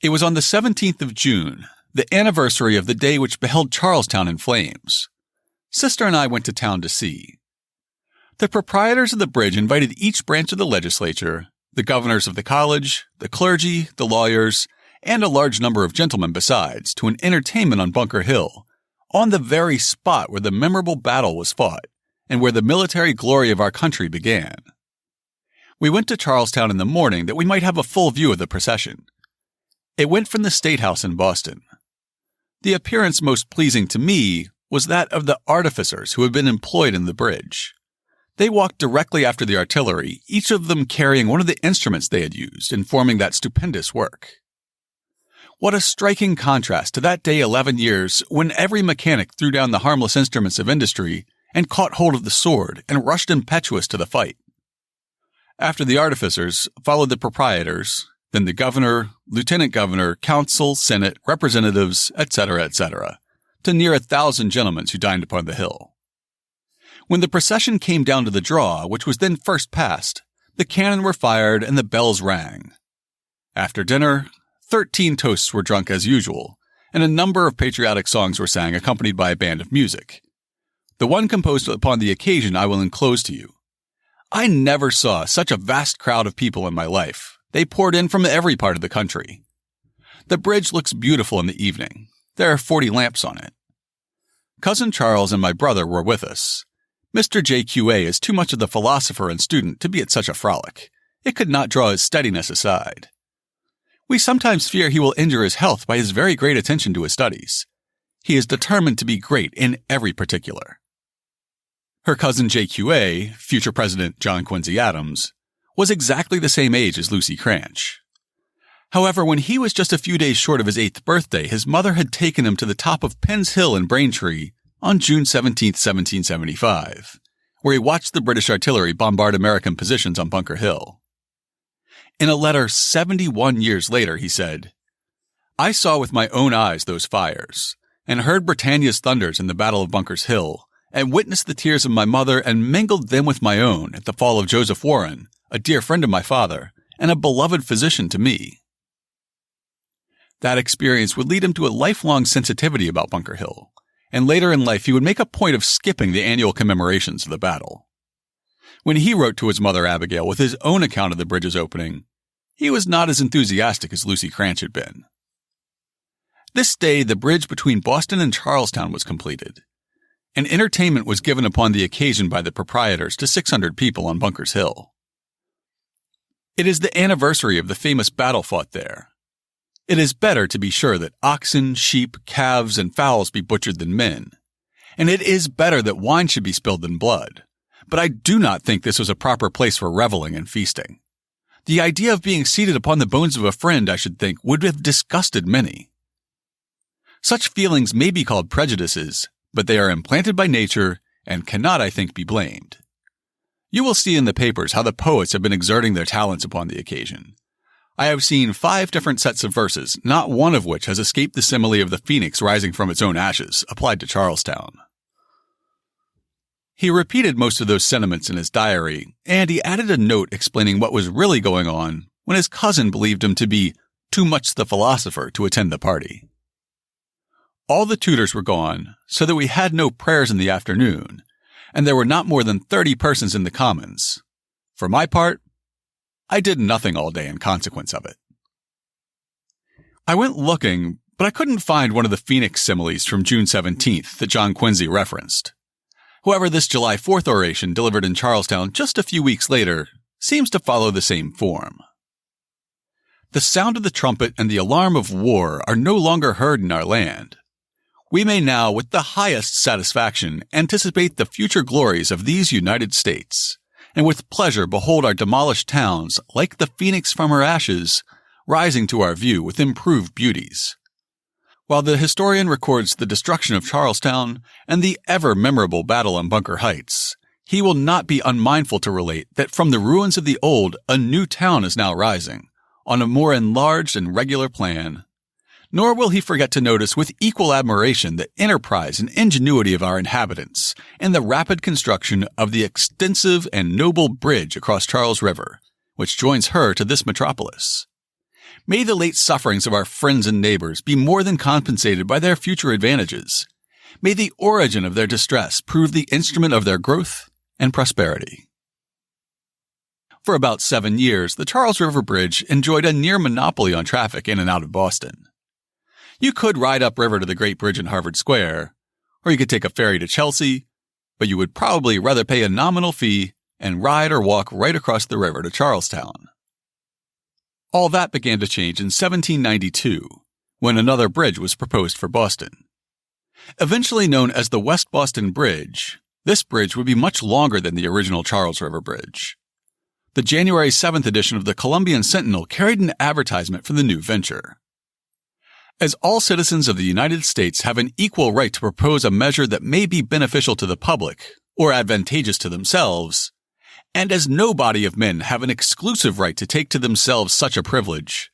It was on the 17th of June, the anniversary of the day which beheld Charlestown in flames. Sister and I went to town to see. The proprietors of the bridge invited each branch of the legislature, the governors of the college, the clergy, the lawyers, and a large number of gentlemen besides, to an entertainment on Bunker Hill, on the very spot where the memorable battle was fought, and where the military glory of our country began. We went to Charlestown in the morning that we might have a full view of the procession, It went from the State House in Boston. The appearance most pleasing to me was that of the artificers who had been employed in the bridge. They walked directly after the artillery, each of them carrying one of the instruments they had used in forming that stupendous work. What a striking contrast to that day 11 years when every mechanic threw down the harmless instruments of industry and caught hold of the sword and rushed impetuous to the fight. After the artificers followed the proprietors, then the governor, lieutenant governor, council, senate, representatives, etc., to near 1,000 gentlemen who dined upon the hill. When the procession came down to the draw, which was then first passed, the cannon were fired and the bells rang. After dinner, 13 toasts were drunk as usual, and a number of patriotic songs were sang accompanied by a band of music. The one composed upon the occasion I will enclose to you. I never saw such a vast crowd of people in my life. They poured in from every part of the country. The bridge looks beautiful in the evening. There are 40 lamps on it. Cousin Charles and my brother were with us. Mr. JQA is too much of the philosopher and student to be at such a frolic. It could not draw his steadiness aside. We sometimes fear he will injure his health by his very great attention to his studies. He is determined to be great in every particular. Her cousin JQA, future President John Quincy Adams, was exactly the same age as Lucy Cranch. However, when he was just a few days short of his 8th birthday, his mother had taken him to the top of Penn's Hill in Braintree on June 17, 1775, where he watched the British artillery bombard American positions on Bunker Hill. In a letter 71 years later, he said, "I saw with my own eyes those fires, and heard Britannia's thunders in the Battle of Bunker's Hill, and witnessed the tears of my mother and mingled them with my own at the fall of Joseph Warren, a dear friend of my father, and a beloved physician to me." That experience would lead him to a lifelong sensitivity about Bunker Hill, and later in life he would make a point of skipping the annual commemorations of the battle. When he wrote to his mother Abigail with his own account of the bridge's opening, he was not as enthusiastic as Lucy Cranch had been. This day the bridge between Boston and Charlestown was completed. An entertainment was given upon the occasion by the proprietors to 600 people on Bunker's Hill. It is the anniversary of the famous battle fought there. It is better to be sure that oxen, sheep, calves, and fowls be butchered than men. And it is better that wine should be spilled than blood. But I do not think this was a proper place for reveling and feasting. The idea of being seated upon the bones of a friend, I should think, would have disgusted many. Such feelings may be called prejudices, but they are implanted by nature and cannot, I think, be blamed. You will see in the papers how the poets have been exerting their talents upon the occasion. I have seen 5 different sets of verses, not one of which has escaped the simile of the phoenix rising from its own ashes, applied to Charlestown. He repeated most of those sentiments in his diary, and he added a note explaining what was really going on when his cousin believed him to be too much the philosopher to attend the party. All the tutors were gone, so that we had no prayers in the afternoon, and there were not more than 30 persons in the Commons. For my part, I did nothing all day in consequence of it. I went looking, but I couldn't find one of the Phoenix similes from June 17th that John Quincy referenced. However, this July 4th oration delivered in Charlestown just a few weeks later seems to follow the same form. The sound of the trumpet and the alarm of war are no longer heard in our land. We may now, with the highest satisfaction, anticipate the future glories of these United States, and with pleasure behold our demolished towns, like the phoenix from her ashes, rising to our view with improved beauties. While the historian records the destruction of Charlestown and the ever-memorable battle on Bunker Heights, he will not be unmindful to relate that from the ruins of the old, a new town is now rising, on a more enlarged and regular plan. Nor will he forget to notice with equal admiration the enterprise and ingenuity of our inhabitants in the rapid construction of the extensive and noble bridge across Charles River, which joins her to this metropolis. May the late sufferings of our friends and neighbors be more than compensated by their future advantages. May the origin of their distress prove the instrument of their growth and prosperity. For about 7 years, the Charles River Bridge enjoyed a near monopoly on traffic in and out of Boston. You could ride upriver to the Great Bridge in Harvard Square, or you could take a ferry to Chelsea, but you would probably rather pay a nominal fee and ride or walk right across the river to Charlestown. All that began to change in 1792, when another bridge was proposed for Boston. Eventually known as the West Boston Bridge, this bridge would be much longer than the original Charles River Bridge. The January 7th edition of the Columbian Sentinel carried an advertisement for the new venture. As all citizens of the United States have an equal right to propose a measure that may be beneficial to the public or advantageous to themselves, and as no body of men have an exclusive right to take to themselves such a privilege,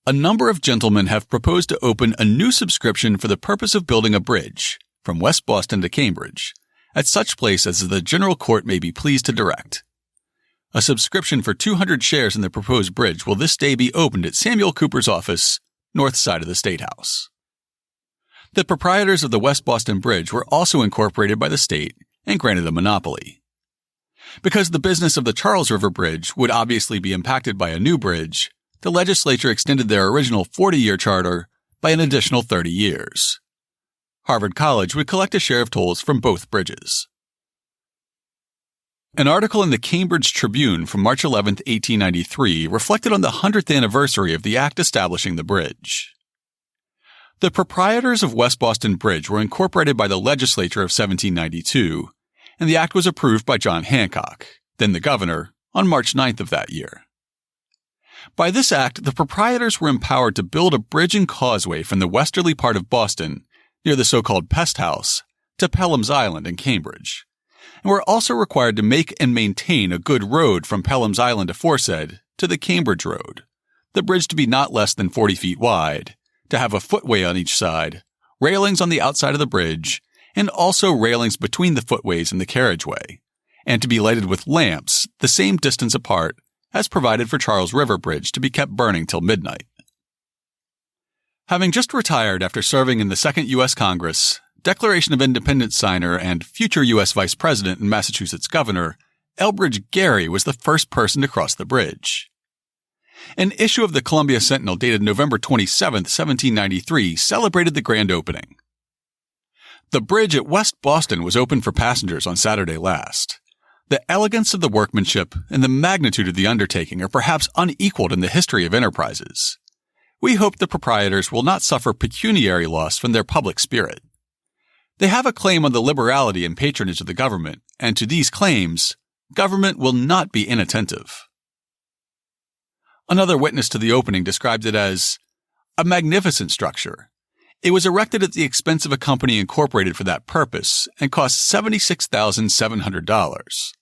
a number of gentlemen have proposed to open a new subscription for the purpose of building a bridge from West Boston to Cambridge at such place as the General Court may be pleased to direct. A subscription for 200 shares in the proposed bridge will this day be opened at Samuel Cooper's office, north side of the State House. The proprietors of the West Boston Bridge were also incorporated by the state and granted a monopoly. Because the business of the Charles River Bridge would obviously be impacted by a new bridge, the legislature extended their original 40-year charter by an additional 30 years. Harvard College would collect a share of tolls from both bridges. An article in the Cambridge Tribune from March 11, 1893, reflected on the 100th anniversary of the act establishing the bridge. The proprietors of West Boston Bridge were incorporated by the legislature of 1792, and the act was approved by John Hancock, then the governor, on March 9th of that year. By this act, the proprietors were empowered to build a bridge and causeway from the westerly part of Boston, near the so-called Pest House, to Pelham's Island in Cambridge, and were also required to make and maintain a good road from Pelham's Island aforesaid to the Cambridge Road, the bridge to be not less than 40 feet wide, to have a footway on each side, railings on the outside of the bridge, and also railings between the footways and the carriageway, and to be lighted with lamps the same distance apart as provided for Charles River Bridge to be kept burning till midnight. Having just retired after serving in the Second U.S. Congress, Declaration of Independence signer and future U.S. Vice President and Massachusetts Governor, Elbridge Gerry was the first person to cross the bridge. An issue of the Columbia Sentinel dated November 27, 1793, celebrated the grand opening. The bridge at West Boston was opened for passengers on Saturday last. The elegance of the workmanship and the magnitude of the undertaking are perhaps unequaled in the history of enterprises. We hope the proprietors will not suffer pecuniary loss from their public spirit. They have a claim on the liberality and patronage of the government, and to these claims, government will not be inattentive. Another witness to the opening described it as a magnificent structure. It was erected at the expense of a company incorporated for that purpose and cost $76,700.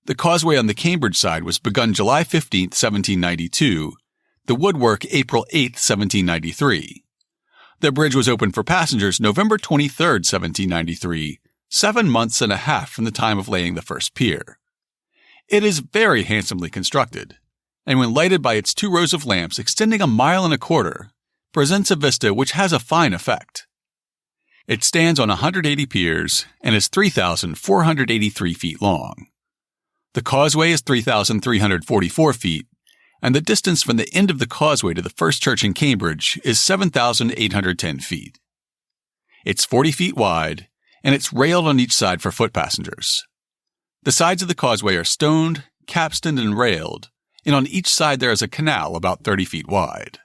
The causeway on the Cambridge side was begun July 15, 1792, the woodwork April 8, 1793. The bridge was opened for passengers November 23, 1793, 7 months and a half from the time of laying the first pier. It is very handsomely constructed, and when lighted by its 2 rows of lamps extending 1.25 miles, presents a vista which has a fine effect. It stands on 180 piers and is 3,483 feet long. The causeway is 3,344 feet, and the distance from the end of the causeway to the first church in Cambridge is 7,810 feet. It's 40 feet wide, and it's railed on each side for foot passengers. The sides of the causeway are stoned, capstoned, and railed, and on each side there is a canal about 30 feet wide.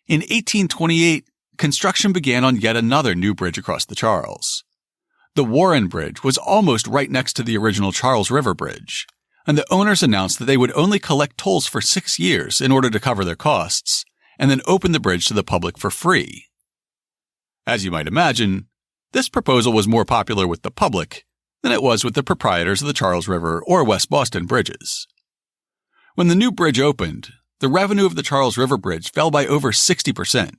In 1828, construction began on yet another new bridge across the Charles. The Warren Bridge was almost right next to the original Charles River Bridge, and the owners announced that they would only collect tolls for 6 years in order to cover their costs, and then open the bridge to the public for free. As you might imagine, this proposal was more popular with the public than it was with the proprietors of the Charles River or West Boston bridges. When the new bridge opened, the revenue of the Charles River Bridge fell by over 60%,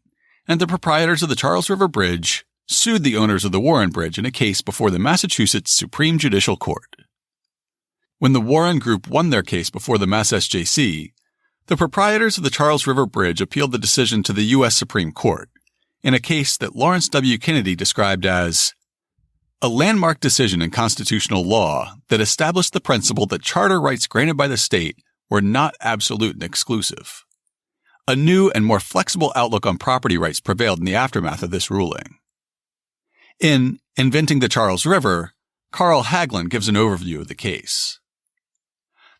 and the proprietors of the Charles River Bridge sued the owners of the Warren Bridge in a case before the Massachusetts Supreme Judicial Court. When the Warren Group won their case before the Mass SJC, the proprietors of the Charles River Bridge appealed the decision to the U.S. Supreme Court, in a case that Lawrence W. Kennedy described as a landmark decision in constitutional law that established the principle that charter rights granted by the state were not absolute and exclusive. A new and more flexible outlook on property rights prevailed in the aftermath of this ruling. In Inventing the Charles River, Carl Hagelin gives an overview of the case.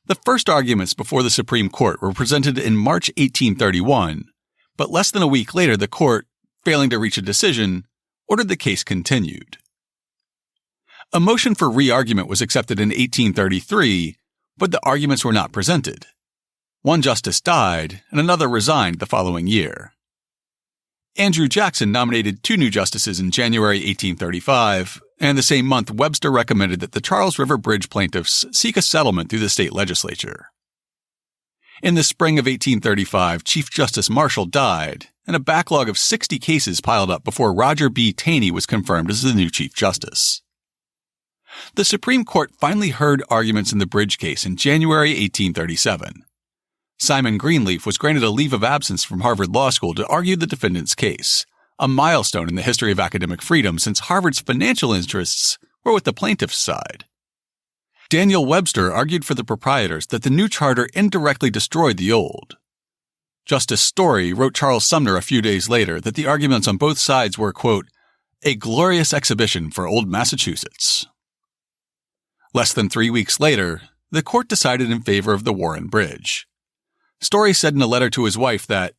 The first arguments before the Supreme Court were presented in March 1831, but less than a week later the court, failing to reach a decision, ordered the case continued. A motion for re-argument was accepted in 1833, but the arguments were not presented. One justice died, and another resigned the following year. Andrew Jackson nominated 2 new justices in January 1835, and the same month Webster recommended that the Charles River Bridge plaintiffs seek a settlement through the state legislature. In the spring of 1835, Chief Justice Marshall died, and a backlog of 60 cases piled up before Roger B. Taney was confirmed as the new Chief Justice. The Supreme Court finally heard arguments in the bridge case in January 1837. Simon Greenleaf was granted a leave of absence from Harvard Law School to argue the defendant's case, a milestone in the history of academic freedom since Harvard's financial interests were with the plaintiff's side. Daniel Webster argued for the proprietors that the new charter indirectly destroyed the old. Justice Story wrote Charles Sumner a few days later that the arguments on both sides were, quote, a glorious exhibition for old Massachusetts. Less than 3 weeks later, the court decided in favor of the Warren Bridge. Story said in a letter to his wife that,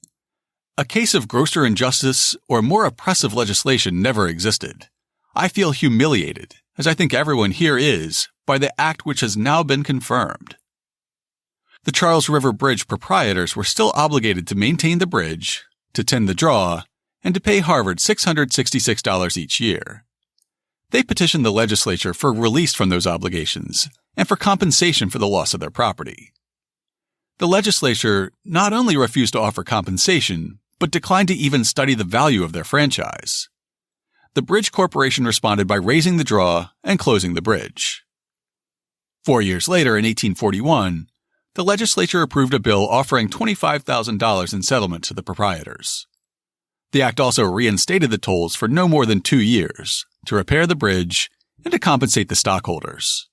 a case of grosser injustice or more oppressive legislation never existed. I feel humiliated, as I think everyone here is, by the act which has now been confirmed. The Charles River Bridge proprietors were still obligated to maintain the bridge, to tend the draw, and to pay Harvard $666 each year. They petitioned the legislature for release from those obligations and for compensation for the loss of their property. The legislature not only refused to offer compensation, but declined to even study the value of their franchise. The Bridge Corporation responded by raising the draw and closing the bridge. 4 years later, in 1841, the legislature approved a bill offering $25,000 in settlement to the proprietors. The act also reinstated the tolls for no more than 2 years to repair the bridge and to compensate the stockholders.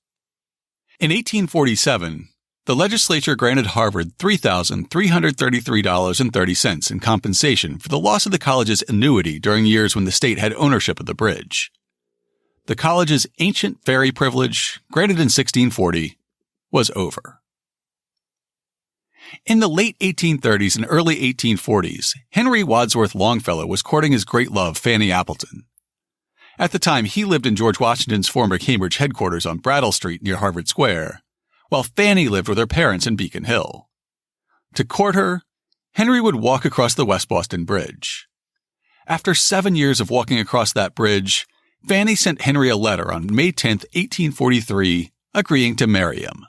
In 1847, the legislature granted Harvard $3,333.30 in compensation for the loss of the college's annuity during years when the state had ownership of the bridge. The college's ancient ferry privilege, granted in 1640, was over. In the late 1830s and early 1840s, Henry Wadsworth Longfellow was courting his great love, Fanny Appleton. At the time, he lived in George Washington's former Cambridge headquarters on Brattle Street near Harvard Square, while Fanny lived with her parents in Beacon Hill. To court her, Henry would walk across the West Boston Bridge. After 7 years of walking across that bridge, Fanny sent Henry a letter on May 10, 1843, agreeing to marry him.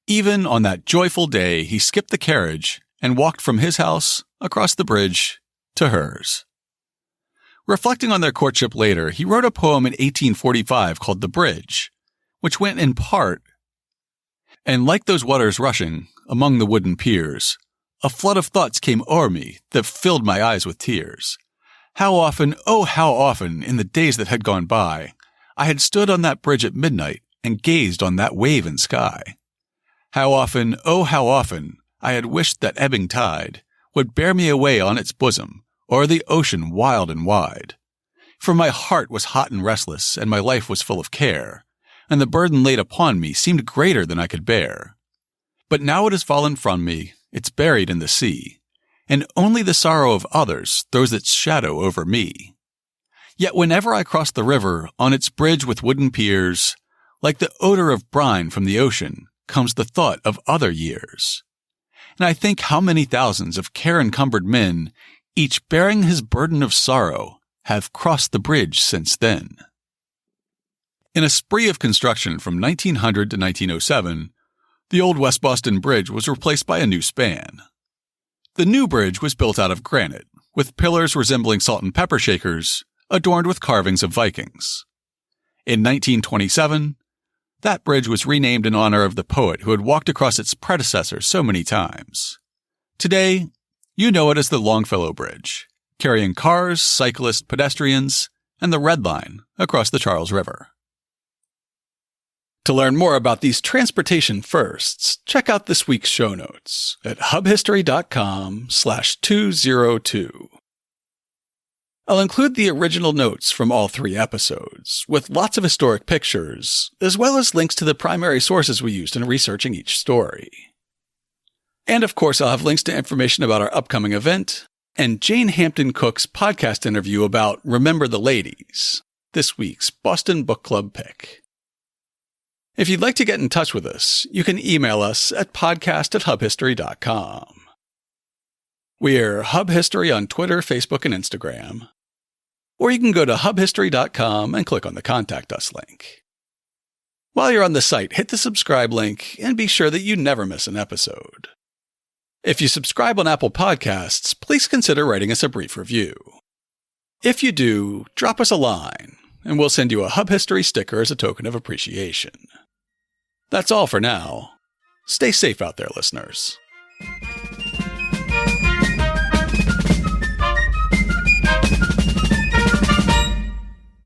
Even on that joyful day, he skipped the carriage and walked from his house across the bridge to hers. Reflecting on their courtship later, he wrote a poem in 1845 called The Bridge, which went in part, and like those waters rushing among the wooden piers, a flood of thoughts came o'er me that filled my eyes with tears. How often, oh how often, in the days that had gone by, I had stood on that bridge at midnight and gazed on that wave and sky. How often, oh how often, I had wished that ebbing tide would bear me away on its bosom, o'er the ocean wild and wide. For my heart was hot and restless, and my life was full of care, and the burden laid upon me seemed greater than I could bear. But now it has fallen from me, it's buried in the sea, and only the sorrow of others throws its shadow over me. Yet whenever I cross the river on its bridge with wooden piers, like the odor of brine from the ocean comes the thought of other years. And I think how many thousands of care-encumbered men, each bearing his burden of sorrow, have crossed the bridge since then. In a spree of construction from 1900 to 1907, the old West Boston Bridge was replaced by a new span. The new bridge was built out of granite, with pillars resembling salt and pepper shakers, adorned with carvings of Vikings. In 1927, that bridge was renamed in honor of the poet who had walked across its predecessor so many times. Today, you know it as the Longfellow Bridge, carrying cars, cyclists, pedestrians, and the Red Line across the Charles River. To learn more about these transportation firsts, check out this week's show notes at hubhistory.com/202. I'll include the original notes from all 3 episodes, with lots of historic pictures, as well as links to the primary sources we used in researching each story. And of course, I'll have links to information about our upcoming event, and Jane Hampton Cook's podcast interview about Remember the Ladies, this week's Boston Book Club pick. If you'd like to get in touch with us, you can email us at podcast@hubhistory.com. We're Hub History on Twitter, Facebook, and Instagram. Or you can go to hubhistory.com and click on the Contact Us link. While you're on the site, hit the subscribe link and be sure that you never miss an episode. If you subscribe on Apple Podcasts, please consider writing us a brief review. If you do, drop us a line, and we'll send you a Hub History sticker as a token of appreciation. That's all for now. Stay safe out there, listeners.